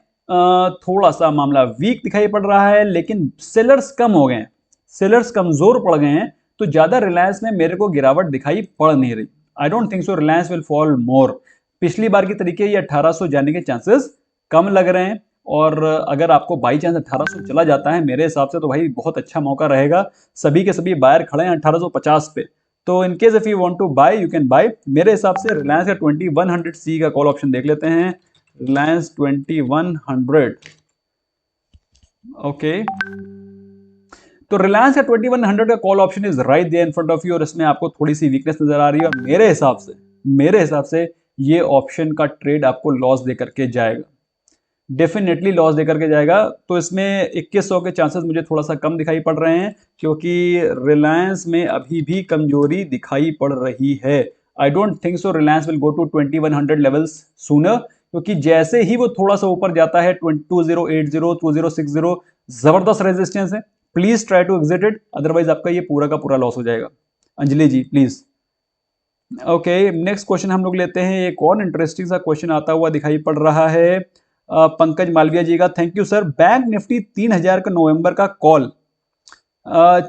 थोड़ा सा मामला वीक दिखाई पड़ रहा है लेकिन सेलर्स कम हो गए हैं, सेलर्स कमजोर पड़ गए हैं, तो ज्यादा रिलायंस में मेरे को गिरावट दिखाई पड़ नहीं रही। I don't think so Reliance will fall more. पिछली बार की तरीके ये 1800 जाने के चांसेस कम लग रहे हैं और अगर आपको बाई चांस 1800 चला जाता है मेरे हिसाब से तो भाई बहुत अच्छा मौका रहेगा। सभी के सभी बायर खड़े हैं 1850 पे, तो in case if you want to buy you can buy. मेरे हिसाब से रिलायंस का 2100 सी का कॉल ऑप्शन देख लेते हैं, रिलायंस 2100। ओके तो रिलायंस का 2100 का call option is right there in front of you और इसमें आपको थोड़ी सी वीकनेस नजर आ रही है और मेरे हिसाब से ये ऑप्शन का ट्रेड आपको लॉस देकर के जाएगा, डेफिनेटली लॉस देकर के जाएगा। तो इसमें 2100 के चांसेस मुझे थोड़ा सा कम दिखाई पड़ रहे हैं क्योंकि रिलायंस में अभी भी कमजोरी दिखाई पड़ रही है। I don't think so Reliance will go to 2100 levels sooner, क्योंकि जैसे ही वो थोड़ा सा ऊपर जाता है 2080 2060 जबरदस्त रेजिस्टेंस है। Please try to exit it, otherwise आपका ये पूरा का पूरा लॉस हो जाएगा। Anjali ji please. Okay next question हम लोग लेते हैं, एक और इंटरेस्टिंग सा क्वेश्चन आता हुआ दिखाई पड़ रहा है पंकज मालविया जी का, thank you sir. Bank Nifty 3000 का नवंबर का कॉल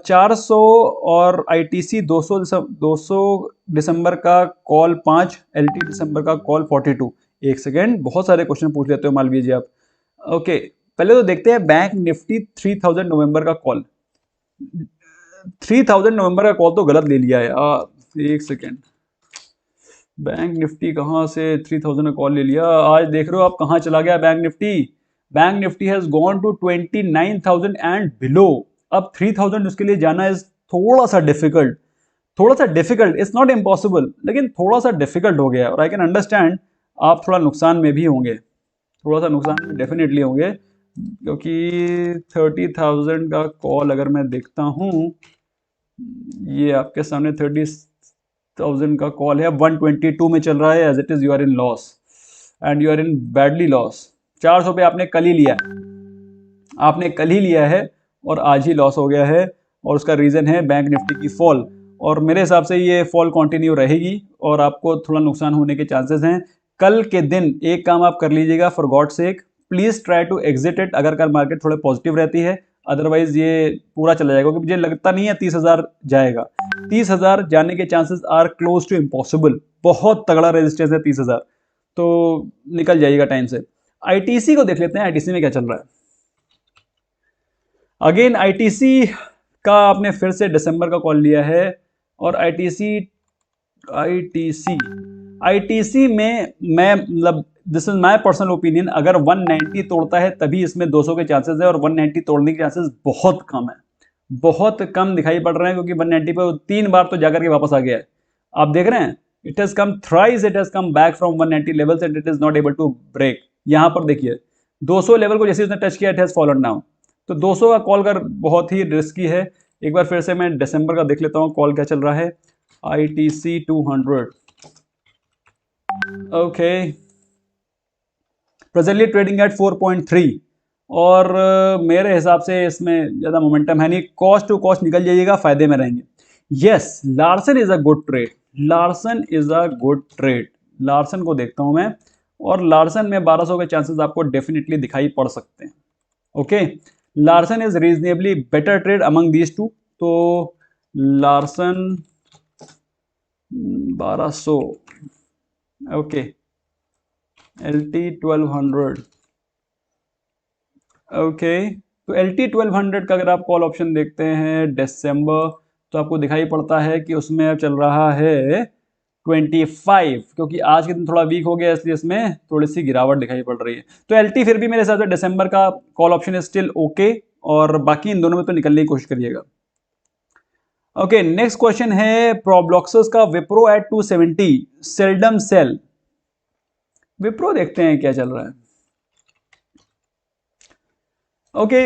400 और आईटीसी 200 दिसंबर का कॉल 5, एलटी दिसंबर का कॉल 42। एक सेकेंड बहुत सारे क्वेश्चन पूछ लेते हो मालवीय जी आप। ओके पहले तो देखते हैं बैंक निफ्टी 3000 नवंबर का कॉल। 3000 नवंबर का कॉल तो गलत ले लिया है, एक सेकेंड, बैंक निफ्टी कहाँ से 3000 का कॉल ले लिया, आज देख रहे हो आप कहाँ चला गया bank Nifty. Bank Nifty has gone to 29,000 and below. अब 3000 उसके लिए जाना इज थोड़ा सा डिफिकल्ट, इट्स नॉट इम्पॉसिबल लेकिन थोड़ा सा डिफिकल्ट हो गया और आई कैन अंडरस्टैंड आप थोड़ा नुकसान में भी होंगे, थोड़ा सा नुकसान में डेफिनेटली होंगे क्योंकि 30,000 का कॉल अगर मैं देखता हूँ ये आपके सामने 30,000 का कॉल है, 122 में चल रहा है, as it is you are in loss and you are in badly loss. 400 पे आपने कल ही लिया है और आज ही लॉस हो गया है और उसका रीजन है बैंक निफ्टी की फॉल और मेरे हिसाब से ये फॉल कंटिन्यू रहेगी और आपको थोड़ा नुकसान होने के चांसेस हैं। कल के दिन एक काम आप कर लीजिएगा, for God sake please try to exit it अगर कल मार्केट थोड़े पॉजिटिव रहती है, अदरवाइज ये पूरा चला जाएगा क्योंकि मुझे लगता नहीं है 30,000 जाएगा। 30,000 जाने के chances are close to impossible, बहुत तगड़ा रेजिस्टेंस है 30,000, तो निकल जाइएगा टाइम से। आईटीसी को देख लेते हैं, आईटीसी में क्या चल रहा है। अगेन आईटीसी का आपने फिर से दिसंबर का कॉल लिया है और आईटीसी में मैं मतलब this is my personal opinion, अगर 190 तोड़ता है तभी इसमें 200 के चांसेस है और 190 तोड़ने के चांसेस बहुत कम है, बहुत कम दिखाई पड़ रहे हैं क्योंकि 190 पे 3 बार तो जाकर के वापस आ गया है। आप देख रहे हैं it has come thrice, it has come back from 190 levels and it is not able to break. यहां पर देखिए 200 लेवल को जैसे उसने टच किया इट हैज फॉलन डाउन, तो 200 का कॉल कर बहुत ही रिस्की है। एक बार फिर से मैं दिसंबर का देख लेता हूं कॉल क्या चल रहा है। ITC 200 okay presently trading eight 4.3 और मेरे हिसाब से इसमें ज़्यादा मोमेंटम है नहीं, कॉस्ट टू कॉस्ट निकल जाइएगा, फायदे में रहेंगे। Yes Larsen is a good trade, Larsen को देखता हूं मैं और लार्सन में 1200 के चांसेस आपको डेफिनेटली दिखाई पड़ सकते हैं। Okay Larsen is reasonably better trade among these two, तो लार्सन 1200 ओके LT 1200 ओके तो LT 1200 का अगर आप कॉल ऑप्शन देखते हैं दिसंबर तो आपको दिखाई पड़ता है कि उसमें अब चल रहा है 25, क्योंकि आज के दिन थोड़ा वीक हो गया इसलिए इसमें थोड़ी सी गिरावट दिखाई पड़ रही है। तो LT फिर भी मेरे हिसाब से दिसंबर का call option is still okay, और बाकी इन दोनों में तो निकलने की कोशिश करिएगा। ओके, नेक्स्ट क्वेश्चन है प्रोब्लॉक्सस का Wipro at 270 seldom sell. Wipro देखते हैं क्या चल रहा है। ओके,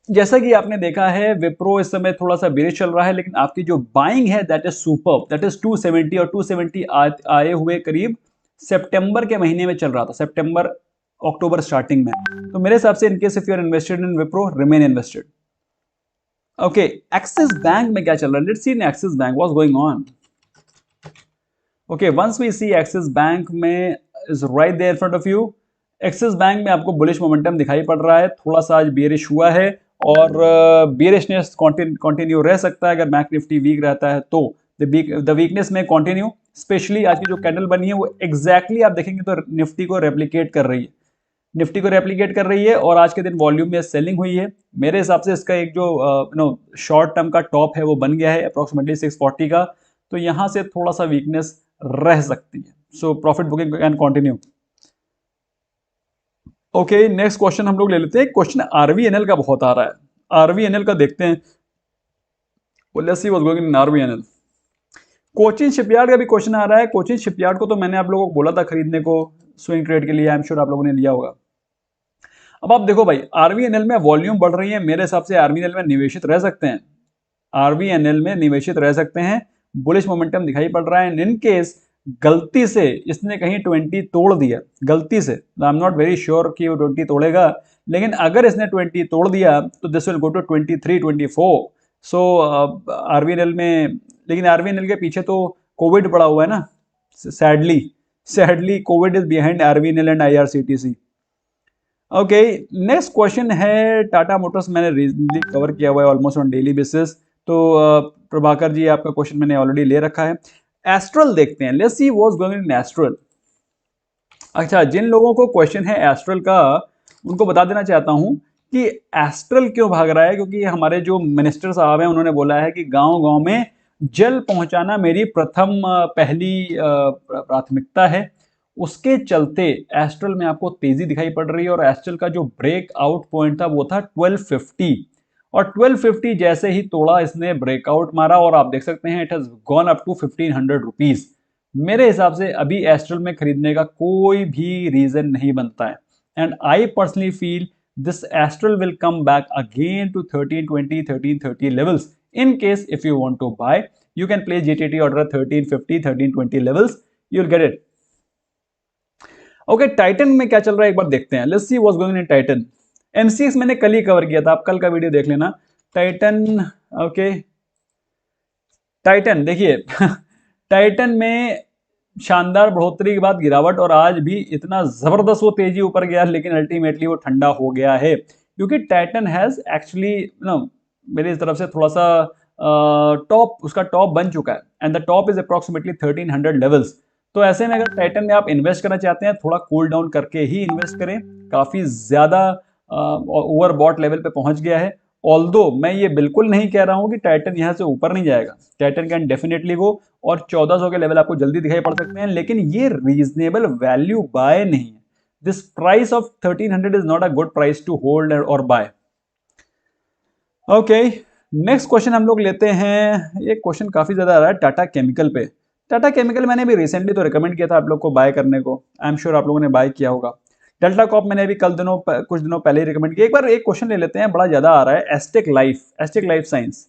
जैसा कि आपने देखा है विप्रो इस समय थोड़ा सा बेरिश चल रहा है, लेकिन आपकी जो बाइंग है that is super, that is 270 और 270 आए हुए करीब सितंबर के महीने में चल रहा था, सितंबर अक्टूबर स्टार्टिंग में। तो मेरे हिसाब से in case if you are invested in Wipro, remain invested. Okay, Axis bank में क्या चल रहा है, let's see in Axis Bank what's going on. Okay, once we see Axis bank में is right there in front of you. एक्सिस बैंक में आपको बुलिश मोमेंटम दिखाई पड़ रहा है, थोड़ा सा आज बेरिश हुआ है और बेरिशनेस कंटिन्यू रह सकता है अगर बैंक निफ्टी वीक रहता है तो। द वीकनेस में कंटिन्यू, स्पेशली आज की जो कैंडल बनी है वो एग्जैक्टली आप देखेंगे तो निफ्टी को रेप्लिकेट कर रही है, निफ्टी को रेप्लिकेट कर रही है और आज के दिन वॉल्यूम में सेलिंग हुई है। मेरे हिसाब से इसका एक जो शॉर्ट टर्म का टॉप है वो बन गया है अप्रोक्सीमेटली 640 का, तो यहां से थोड़ा सा वीकनेस रह सकती है। So profit booking can continue. Okay, next question हम लोग ले लेते हैं। क्वेश्चन आरवीएनएल का बहुत आ रहा है, आरवीएनएल का देखते हैं। Let's see what's going in RVNL. Cochin shipyard का भी क्वेश्चन आ रहा है। कोचिन शिपयार्ड को तो मैंने आप लोगों को बोला था खरीदने को स्विंग ट्रेड के लिए, आई एम श्योर आप लोगों ने लिया होगा। अब आप देखो भाई, आरवीएनएल में वॉल्यूम बढ़ रही है, मेरे हिसाब से आरवीएनएल में निवेशित रह सकते हैं, आरवीएनएल में निवेशित रह सकते हैं। बुलिश मोमेंटम दिखाई पड़ रहा है। इन केस गलती से इसने कहीं 20 तोड़ दिया, गलती से, आई एम नॉट वेरी श्योर कि वो 20 तोड़ेगा, लेकिन अगर इसने 20 तोड़ दिया तो this will go to 23, 24। So RVNL में, लेकिन आरवीएनएल के पीछे तो कोविड पड़ा हुआ है ना, sadly, sadly Covid is behind RVNL and IRCTC. Okay, next question है टाटा मोटर्स, मैंने रिसेंटली कवर किया हुआ है ऑलमोस्ट ऑन डेली बेसिस, तो प्रभाकर जी आपका क्वेश्चन मैंने ऑलरेडी ले रखा है। एस्ट्रल देखते हैं, let's see what's going in astral. अच्छा, जिन लोगों को क्वेश्चन है एस्ट्रल का, उनको बता देना चाहता हूं कि एस्ट्रल क्यों भाग रहा है, क्योंकि हमारे जो मिनिस्टर साहब हैं उन्होंने बोला है कि गांव-गांव में जल पहुंचाना मेरी प्रथम पहली प्राथमिकता है। उसके चलते एस्ट्रल में आपको तेजी दिखाई पड़ रही है और एस्ट्रल का जो ब्रेकआउट पॉइंट था वो था 1250, और 1250 जैसे ही तोड़ा इसने ब्रेकआउट मारा और आप देख सकते हैं it has gone up to 1500 rupees. मेरे हिसाब से अभी एस्ट्रल में खरीदने का कोई भी रीजन नहीं बनता है, and I personally feel this Astral will come back again to 1320, 1330 levels. In case if you want to buy, you can place GTT order at 1350, 1320 levels, you'll get it. Okay, Titan में क्या चल रहा है एक बार देखते हैं। Let's see what's going in Titan. MCX मैंने कल ही कवर किया था, आप कल का वीडियो देख लेना। टाइटन, ओके, टाइटन देखिए टाइटन में शानदार बढ़ोतरी के बाद गिरावट, और आज भी इतना जबरदस्त वो तेजी ऊपर गया, लेकिन अल्टीमेटली वो ठंडा हो गया है, क्योंकि टाइटन हैज एक्चुअली मेरी तरफ से थोड़ा सा टॉप, उसका टॉप बन चुका है, and the top is approximately 1300 levels. तो ऐसे में अगर टाइटन में आप इन्वेस्ट करना चाहते हैं, थोड़ा कूल डाउन करके ही इन्वेस्ट करें, काफी ज्यादा ओवरबॉट लेवल पे पहुंच गया है। ऑल्दो मैं ये बिल्कुल नहीं कह रहा हूं कि टाइटन यहां से ऊपर नहीं जाएगा, टाइटन कैन डेफिनेटली गो, और 1400 के लेवल आपको जल्दी दिखाई पड़ सकते हैं, लेकिन ये रीजनेबल वैल्यू बाय नहीं है। This price of 1300 is not a good price to hold और बाय। ओके, नेक्स्ट क्वेश्चन हम लोग लेते हैं। ये क्वेश्चन काफी ज्यादा आ रहा है टाटा केमिकल पे। टाटा केमिकल मैंने भी रिसेंटली तो रिकमेंड किया था आप लोग को बाय करने को, आई एम श्योर आप लोगों ने बाय किया होगा। डेल्टा कॉप मैंने अभी कुछ दिनों पहले ही रिकमेंड किया। एक बार एक क्वेश्चन ले लेते हैं, बड़ा ज्यादा आ रहा है, Astec Life, Astec Life Science.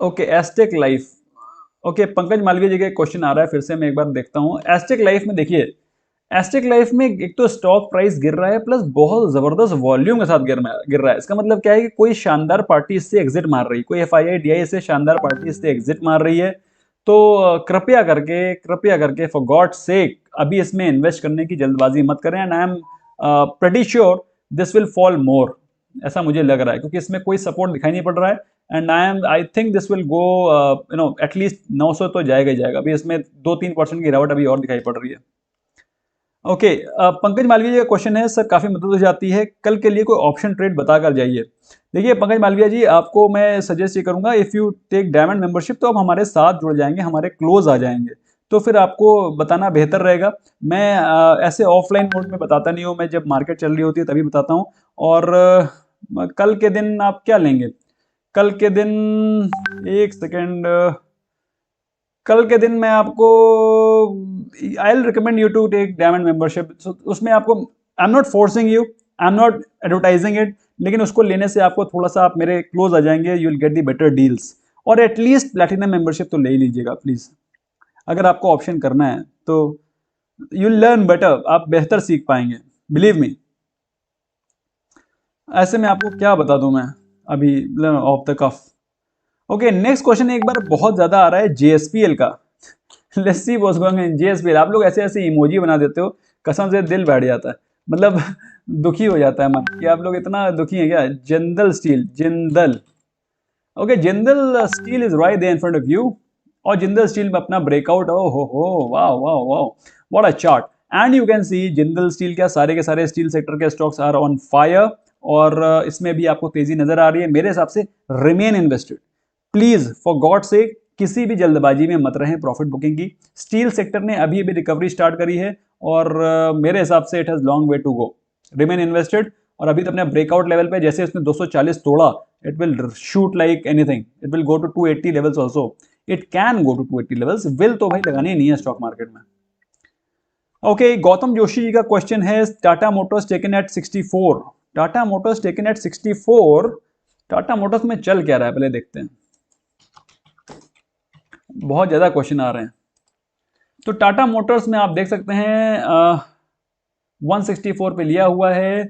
Okay, Astec Life, okay, Pankaj Malviya ji का क्वेश्चन आ रहा है, फिर से मैं एक बार देखता हूं। एस्टेक लाइफ में देखिए, एस्टेक लाइफ में एक तो स्टॉक प्राइस गिर रहा है, प्लस बहुत जबरदस्त वॉल्यूम के साथ गिर रहा है। इसका मतलब क्या है कि कोई शानदार पार्टी इससे एग्जिट मार रही है, कोई एफआईआई डीआई से शानदार पार्टी इससे एग्जिट मार रही है। तो कृपया करके फॉर गॉड सेक अभी इसमें इन्वेस्ट करने की जल्दबाजी मत करें, and I am pretty sure this will fall more, ऐसा मुझे लग रहा है, क्योंकि इसमें कोई सपोर्ट दिखाई नहीं पड़ रहा है, and I think this will go at least 900 तो जाएगा ही जाएगा। अभी इसमें 2-3% की गिरावट अभी और दिखाई पड़ रही है। ओके, पंकज मालवीय जी का क्वेश्चन है, सर काफी मदद हो जाती है, कल के लिए कोई ऑप्शन ट्रेड बताकर जाइए। देखिए पंकज मालवीय जी, आपको मैं सजेस्ट ये करूंगा, if you take diamond membership तो आप हमारे साथ जुड़ जाएंगे, हमारे क्लोज आ जाएंगे। तो फिर आपको बताना बेहतर रहेगा। मैं ऐसे ऑफलाइन मोड में बताता नहीं हूँ, मैं जब मार्केट चल रही होती है तभी बताता हूँ। और कल के दिन आप क्या लेंगे? कल के दिन, एक सेकेंड, कल के दिन मैं आपको, I will recommend you to take diamond membership. उसमें आपको, I am not forcing you, I am not advertising it, लेकिन उसको लेने से आपको थोड़ा सा, आप मेरे क्लोज आ जाएंगे, you will get the better deals. और एटलीस्ट प्लैटिनम मेंबरशिप तो ले ही लीजिएगा प्लीज, अगर आपको ऑप्शन करना है तो। यू लर्न बेटर, आप बेहतर सीख पाएंगे, बिलीव मी। ऐसे में आपको क्या बता दूं मैं अभी off the cuff. Okay, next question एक बार बहुत ज्यादा आ रहा है जेएसपीएल का। Let's see what's going in JSPL. आप लोग ऐसे ऐसे इमोजी बना देते हो, कसम से दिल बैठ जाता है, मतलब दुखी हो जाता है मन कि आप लोग इतना दुखी हैं क्या। Jindal steel, Jindal. Okay, Jindal steel is right there in front of you. और जिंदल स्टील में अपना ब्रेकआउट, ओ हो, वाह वाह वाह, what a chart. And you can C Jindal steel क्या सारे के सारे स्टील सेक्टर के स्टॉक्स आर ऑन फायर। और इसमें भी आपको तेजी नजर आ रही है। मेरे हिसाब से remain invested please, for God से। किसी भी जल्दबाजी में मत रहें प्रॉफिट बुकिंग की। स्टील सेक्टर ने अभी अभी रिकवरी स्टार्ट करी है और मेरे हिसाब से it has long way to go. Remain invested. और अभी तो अपने ब्रेकआउट लेवल पे, जैसे इसने 240 तोड़ा, it will shoot like anything, it will go to 280 levels also. It can go to 280 levels, will तो भाई लगानी नहीं है स्टॉक मार्केट में। ओके, गौतम जोशी जी का क्वेश्चन है, Tata Motors taken at 64। Tata Motors taken at 64। Tata Motors में चल क्या रहा है पहले देखते हैं, बहुत ज्यादा क्वेश्चन आ रहे हैं। तो टाटा मोटर्स में आप देख सकते हैं 164 पे लिया हुआ है।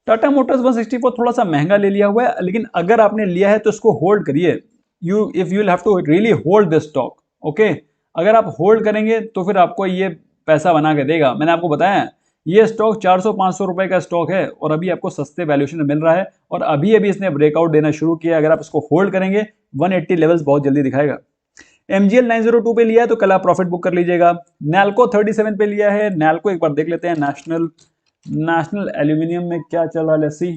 टाटा मोटर्स 164 थोड़ा सा महंगा ले लिया हुआ है, लेकिन अगर आपने लिया है तो इसको होल्ड करिए। If you have to really hold this stock. Okay, अगर आप होल्ड करेंगे तो फिर आपको ये पैसा बना के देगा। मैंने आपको बताया ये स्टॉक 400-500 रुपए का स्टॉक है और अभी आपको सस्ते वैल्यूएशन में मिल रहा है और अभी अभी इसने ब्रेकआउट देना शुरू किया। अगर आप इसको होल्ड करेंगे 180 लेवल्स बहुत जल्दी दिखाएगा। एमजीएल 902 पे लिया है तो कल आप प्रॉफिट बुक कर लीजिएगा। नैल्को 37 पे लिया है। नैल्को एक बार देख लेते हैं, नेशनल एल्यूमिनियम में क्या चल रहा है, लेट्स सी।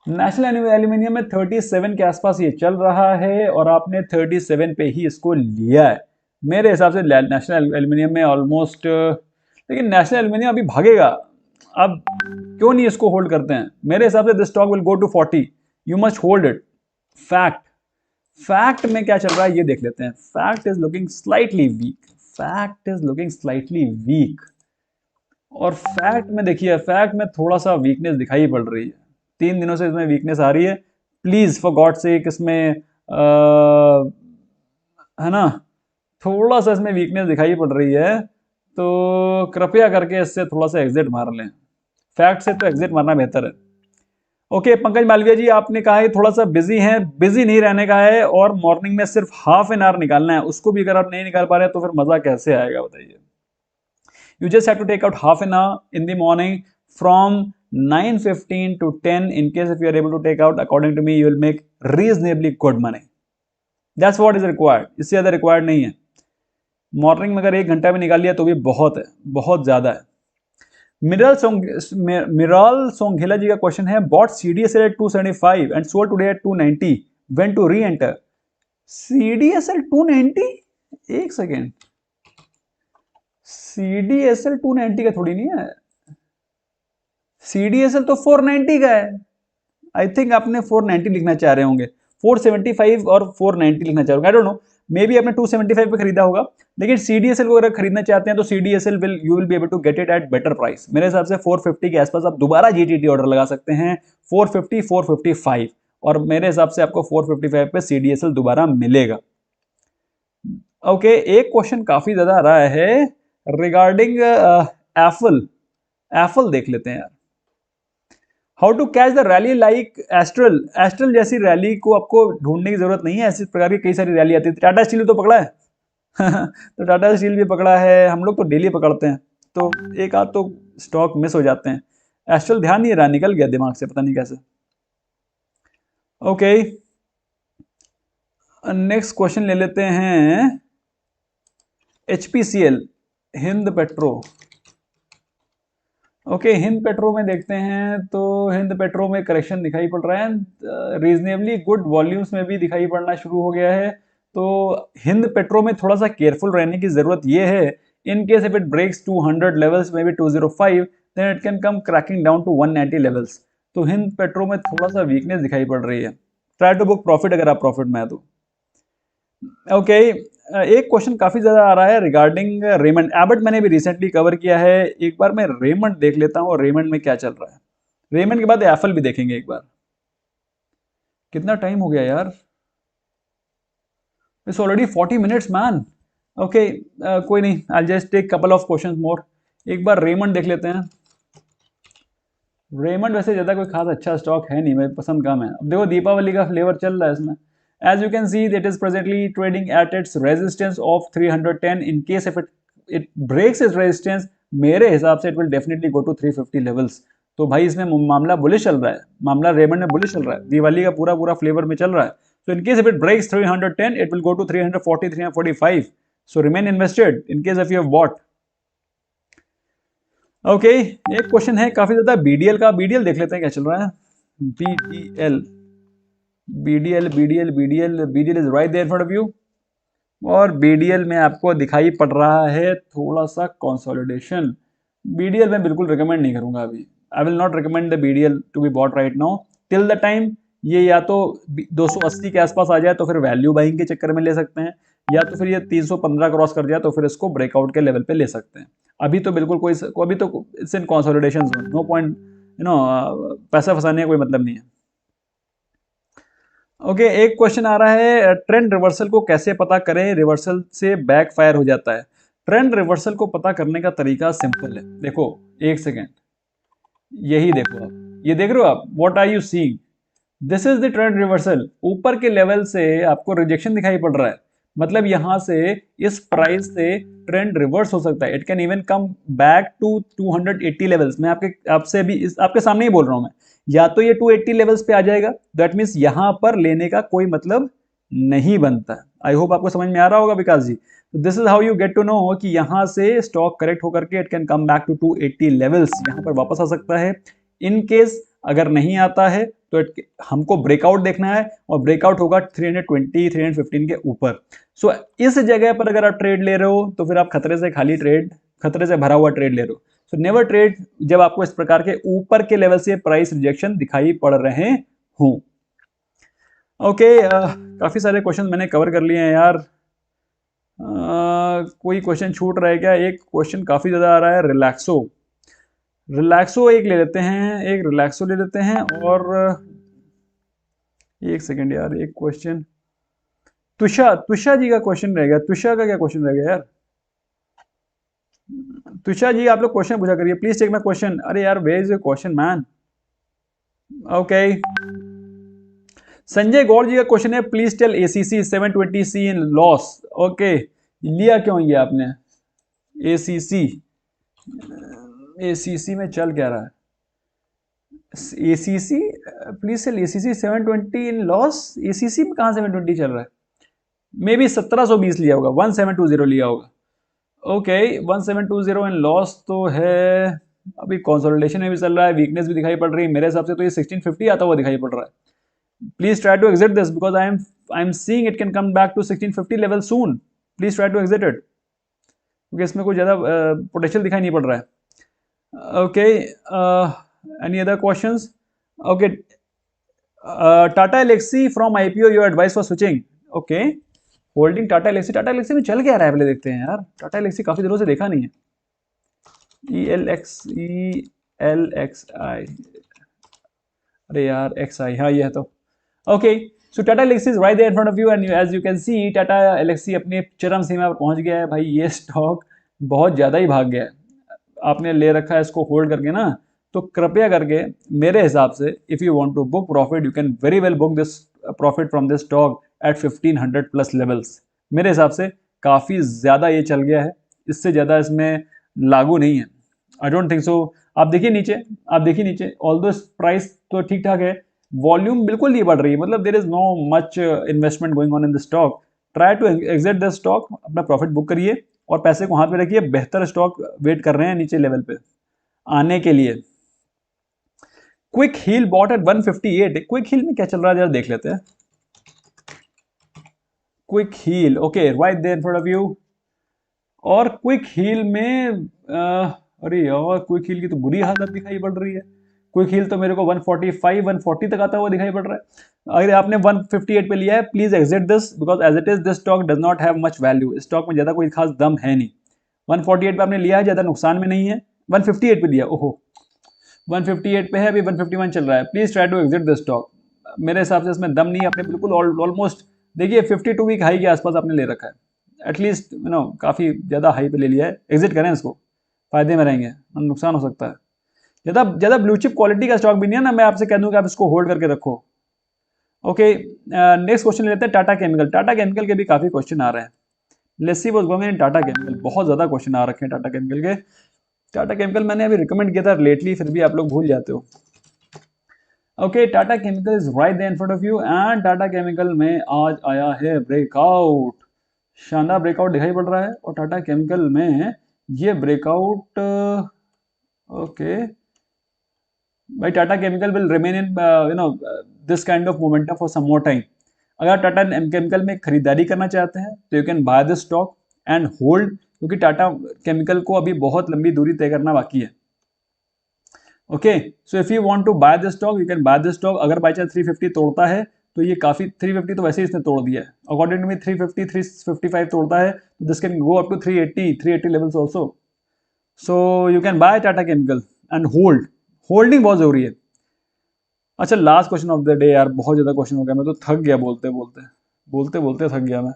नेशनल एल्यूमिनियम में 37 के आसपास ये चल रहा है और आपने 37 पे ही इसको लिया है। मेरे हिसाब से नेशनल एल्यूमिनियम में ऑलमोस्ट, लेकिन नेशनल एल्यूमिनियम अभी भागेगा, अब क्यों नहीं इसको होल्ड करते हैं? मेरे हिसाब से this stock will go to 40, you must hold it. FACT, FACT में क्या चल रहा है ये देख लेते हैं। FACT is looking slightly weak, FACT is looking slightly weak. और फैक्ट में देखिए, फैक्ट में थोड़ा सा वीकनेस दिखाई पड़ रही है, 3 दिनों से इसमें वीकनेस आ रही है। प्लीज फॉर गॉड सेक इसमें है ना, थोड़ा सा इसमें वीकनेस दिखाई पड़ रही है, तो कृपया करके इससे थोड़ा सा एग्जिट मार लें। फैक्ट से तो एग्जिट मारना बेहतर है। ओके, पंकज मालविया जी, आपने कहा है थोड़ा सा बिजी हैं, बिजी नहीं रहने का है और मॉर्निंग में सिर्फ हाफ एन आवर निकालना है, उसको भी अगर आप नहीं निकाल पा रहे तो फिर मजा कैसे आएगा बताइए। You just have to take out half an hour in the morning from 9:15 to 10. In case if you are able to take out, according to me, you will make reasonably good money. That's what is required. इससे ज़्यादा required नहीं है। मॉर्निंग में अगर 1 घंटा भी निकाल लिया तो भी बहुत है, बहुत ज़्यादा है। मिराल सोंघेला जी का क्वेश्चन है, bot CDSL at 275 and sold today at 290. When to re-enter? CDSL 290? एक सेकेंड, CDSL 290 का थोड़ी नहीं है, CDSL तो 490 का है। आई थिंक आपने 490 लिखना चाह रहे होंगे, 475 और 490 लिखना चाह रहे होंगे, I don't know, may be आपने 275 पे खरीदा होगा। लेकिन CDSL को अगर खरीदना चाहते हैं तो CDSL you will be able to get it at better price. मेरे हिसाब से 450 के आसपास आप दोबारा GTT ऑर्डर लगा सकते हैं, 450, 455, और मेरे हिसाब से आपको 455 पे CDSL दोबारा मिलेगा। ओके, एक क्वेश्चन काफी ज्यादा आ रहा है रिगार्डिंग एप्पल। एप्पल देख लेते हैं यार। How to catch the rally like Astral. Astral जैसी रैली को आपको ढूंढने की जरूरत नहीं है, ऐसी प्रकार की कई सारी रैली आती है। टाटा स्टील तो पकड़ा है तो टाटा स्टील भी पकड़ा है, हम लोग तो डेली पकड़ते हैं, तो एक आध तो स्टॉक मिस हो जाते हैं। एस्ट्रल ध्यान नहीं रहा, निकल गया दिमाग से, पता नहीं कैसे। ओके, नेक्स्ट क्वेश्चन ले लेते हैं, HPCL, Hind petro. Okay, Hind petro में देखते हैं तो हिंद पेट्रो में करेक्शन दिखाई पड़ रहा है, रीजनेबली गुड वॉल्यूम्स में भी दिखाई पड़ना शुरू हो गया है। तो हिंद पेट्रो में थोड़ा सा केयरफुल रहने की जरूरत ये है, in case if it breaks 200 levels may be 205 then it can come cracking down to 190 levels. तो हिंद पेट्रो में थोड़ा सा वीकनेस दिखाई पड़ रही है। ट्राई टू बुक प्रॉफिट अगर आप प्रॉफिट में है तो। ओके एक क्वेश्चन काफी ज्यादा आ रहा है रिगार्डिंग रेमंड। एबट मैंने भी रिसेंटली कवर किया है, एक बार मैं रेमंड देख लेता हूँ और रेमंड में क्या चल रहा है। रेमंड के बाद एफएल भी देखेंगे एक बार। कितना टाइम हो गया यार, it's already 40 minutes man. Okay कोई नहीं, I just take couple of questions more. एक बार रेमंड देख लेते हैं। रेमंड वैसे ज्यादा कोई खास अच्छा स्टॉक है नहीं, मेरी पसंद कम है। अब देखो दीपावली का फ्लेवर चल रहा है इसमें। As you can see that is presently trading at its resistance of 310। In case if it breaks its resistance, मेरे हिसाब से it will definitely go to 350 levels. तो भाई इसमें मामला बुलिश चल रहा है, मामला रेमंड में बुलिश चल रहा है, दिवाली का पूरा पूरा फ्लेवर में चल रहा है। So in case if it breaks 310, it will go to 340, 345. So remain invested in case if you have bought. Okay एक क्वेश्चन है काफी ज्यादा बीडीएल का। बीडीएल देख लेते हैं क्या चल रहा है। BDL BDL BDL BDL BDL is right there in front of you. और बीडीएल में आपको दिखाई पड़ रहा है थोड़ा सा कंसोलिडेशन। बीडीएल मैं बिल्कुल रिकमेंड नहीं करूंगा अभी। I will not recommend the BDL to be bought right now till the time ये या तो 280 के आसपास आ जाए तो फिर वैल्यू बाइंग के चक्कर में ले सकते हैं, या तो फिर ये 315 क्रॉस कर जाए तो फिर इसको ब्रेकआउट के लेवल पे ले सकते हैं। अभी तो बिल्कुल अभी तो it's in consolidation zone, no point पैसा फंसाने का कोई मतलब नहीं है। ओके एक क्वेश्चन आ रहा है ट्रेंड रिवर्सल को कैसे पता करें, रिवर्सल से बैक फायर हो जाता है। ट्रेंड रिवर्सल को पता करने का तरीका सिंपल है। देखो एक सेकेंड, यही देखो आप, ये देख रहे हो आप, what are you seeing, this is the trend reversal. ऊपर के लेवल से आपको रिजेक्शन दिखाई पड़ रहा है, मतलब यहां से इस प्राइस से ट्रेंड रिवर्स हो सकता है। It can even come back to 280 levels. मैं आपसे भी आपके सामने ही बोल रहा हूं मैं, या तो ये 280 लेवल्स पे आ जाएगा, दैट मीन्स यहां पर लेने का कोई मतलब नहीं बनता। आई होप आपको समझ में आ रहा होगा Vikas ji. This is how you get to know कि यहां से स्टॉक करेक्ट होकर के it can come back to 280 levels, यहां पर वापस आ सकता है। इन केस अगर नहीं आता है तो हमको ब्रेकआउट देखना है, और ब्रेकआउट होगा 320 315 के ऊपर। सो इस जगह पर अगर आप ट्रेड ले रहे हो तो फिर आप खतरे से खाली ट्रेड, खतरे से भरा हुआ ट्रेड ले रहे हो। सो नेवर ट्रेड जब आपको इस प्रकार के ऊपर के लेवल से प्राइस रिजेक्शन दिखाई पड़ रहे हों। ओके काफी सारे क्वेश्चन मैंने कवर कर लिए हैं यार। कोई क्वेश्चन छूट रहा है क्या? एक क्वेश्चन काफी ज्यादा आ रहा है रिलैक्सो। रिलैक्सो एक ले लेते हैं, एक रिलैक्सो ले लेते हैं। और एक सेकेंड यार, एक क्वेश्चन तुषा जी का क्वेश्चन रह गया। तुषा का क्या क्वेश्चन रह गया यार? तुषा जी आप लोग क्वेश्चन पूछा करिए प्लीज, टेक माय क्वेश्चन। अरे यार where is your question man? Okay Sanjay Gaur ji का क्वेश्चन है please tell ACC 720C in loss. Okay लिया क्यों ये आपने? एसीसी, एसीसी में चल क्या रहा है? ACC please tell ACC 720 in loss. ACC में कहां 720 चल रहा है? मे बी 1720 लिया होगा, 1720 लिया होगा। ओके 1720 इन लॉस तो है। अभी कंसोलिडेशन में भी चल रहा है, वीकनेस भी दिखाई पड़ रही है। मेरे हिसाब से तो ये 1650 आता हुआ दिखाई पड़ रहा है। Please try to exit this because I am seeing it can come back to 1650 level soon. Please try to exit it क्योंकि इसमें कोई ज्यादा पोटेंशियल दिखाई नहीं पड़ रहा है। Okay any other questions? Okay Tata Elxsi from IPO your advice for switching. Okay holding Tata Elxsi. Tata Elxsi में चल क्या रहा है पहले देखते हैं यार। टाटा एलेक्सी काफी दिनों से देखा नहीं है। ELXI, अरे यार XI, हाँ ये है तो। Okay so Tata Elxsi is right there in front of you and as you can see Tata Elxsi अपनी चरम सीमा पर पहुंच गया है। भाई ये स्टॉक बहुत ज्यादा ही भाग गया है। आपने ले रखा है इसको होल्ड करके ना, तो कृपया करके मेरे हिसाब से if you want to book profit you can very well book this profit from this stock at 1500 plus levels. मेरे हिसाब से काफी ज्यादा ये चल गया है, इससे ज्यादा इसमें लागू नहीं है। आई डोंट थिंक सो। आप देखिए नीचे, आप देखिए नीचे, ऑल्दो प्राइस तो ठीक ठाक है, वॉल्यूम बिल्कुल नहीं बढ़ रही है, मतलब there is no much investment going on in the stock. Try to exit the stock, अपना प्रॉफिट बुक करिए और पैसे को हाथ में रखिए। बेहतर स्टॉक वेट कर रहे हैं नीचे लेवल पे आने के लिए। Quick Heal bought at 158। Quick Heal में क्या चल रहा है जरा देख लेते हैं। Quick Heal, okay right there in front of you. और क्विक हील में अरे यार क्विक हील की तो बुरी हालत दिखाई पड़ रही है। क्विक हील तो मेरे को 145 140 तक आता हुआ दिखाई पड़ रहा है। अगर आपने 158 पे लिया है please exit this, because as it is this stock does not have much value. Stock में ज्यादा कोई खास दम है नहीं। 148 पे आपने लिया है, ज्यादा नुकसान में नहीं है। 158 पे लिया, ओहो 158 पे है, अभी 151 चल रहा है। Please try to exit this stock. मेरे हिसाब से इसमें दम नहीं है, आपने बिल्कुल ऑलमोस्ट देखिए 52 वीक हाई के आसपास आपने ले रखा है। एटलीस्ट काफी ज्यादा हाई पे ले लिया है। एग्जिट करें इसको, फायदे में रहेंगे, नुकसान हो सकता है। ज्यादा ज्यादा ब्लू चिप क्वालिटी का स्टॉक भी नहीं है ना, मैं आपसे कह दूं कि आप इसको होल्ड करके रखो। ओके नेक्स्ट क्वेश्चन लेते हैं टाटा केमिकल। टाटा केमिकल के भी काफी क्वेश्चन आ रहे हैं। Let's see what's going in Tata chemical. बहुत ज्यादा क्वेश्चन आ रखे हैं टाटा केमिकल के। टाटा केमिकल मैंने अभी रिकमेंड किया था लेटली, फिर भी आप लोग भूल जाते हो। Okay Tata Chemical is right there in front of you and Tata Chemical में आज आया है ब्रेकआउट। शानदार ब्रेकआउट दिखाई पड़ रहा है और टाटा केमिकल में ये ब्रेकआउट ओके भाई Tata Chemical will remain in this kind of momentum for some more time. अगर टाटा केमिकल में खरीदारी करना चाहते हैं तो you can buy this stock and hold, क्योंकि टाटा केमिकल को अभी बहुत लंबी दूरी तय करना बाकी है। Okay so if you want to buy this stock you can buy this stock. अगर बाई चांस 350 तोड़ता है तो ये काफी, 350 तो वैसे ही इसने तोड़ दिया है। अकॉर्डिंग टू मी 350 355 तोड़ता है तो this can go up to 380 levels also. So you can buy Tata Chemical and hold. Holding बहुत जरूरी है। अच्छा last question of the day यार, बहुत ज्यादा क्वेश्चन हो गया, मैं तो थक गया बोलते बोलते बोलते बोलते थक गया मैं।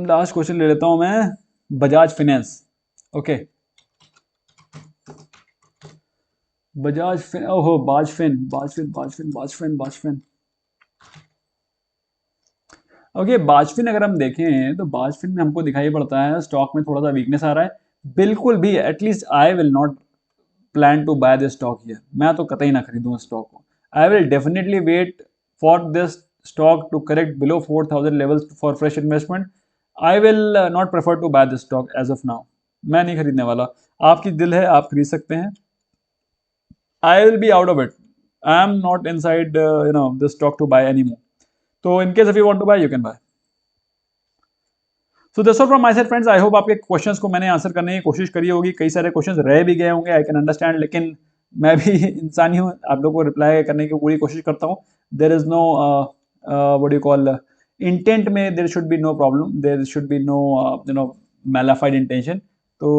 लास्ट क्वेश्चन ले लेता हूं मैं। Bajaj Finance. Okay Bajaj fin, ओहो बाजफिन बाजफिन बाजफिन बाजफिन बाजफिन। ओके बाजफिन अगर हम देखें तो बाजफिन में हमको दिखाई पड़ता है स्टॉक में थोड़ा सा वीकनेस आ रहा है। बिल्कुल भी at least I will not plan to buy this stock here. मैं तो कतई ना खरीदूं इस स्टॉक को। I will definitely wait for this stock to correct below 4000 levels for fresh investment. I will not prefer to buy this stock as of now. मैं नहीं खरीदने वाला। आपकी दिल है आप खरीद सकते हैं। I will be out of it. I am not inside, this stock to buy anymore. So in case if you want to buy, you can buy. So that's all from my side, friends. I hope आपके क्वेश्चंस को मैंने आंसर करने की कोशिश करी होगी। कई सारे क्वेश्चंस रह भी गए होंगे, आई कैन अंडरस्टैंड, लेकिन मैं भी इंसान ही हूँ, आप लोगों को रिप्लाई करने की पूरी कोशिश करता हूँ। There is no what you call intent में, there should be no problem, there should be no mala fide intention. तो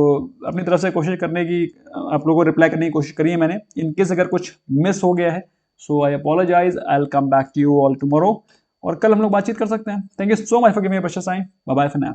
अपनी तरफ से कोशिश करने की, आप लोगों को रिप्लाई करने की कोशिश करी है मैंने। इनकेस अगर कुछ मिस हो गया है so I apologise. I will come back to you all tomorrow, और कल हम लोग बातचीत कर सकते हैं। Thank you so much for giving me a precious time. Bye bye for now.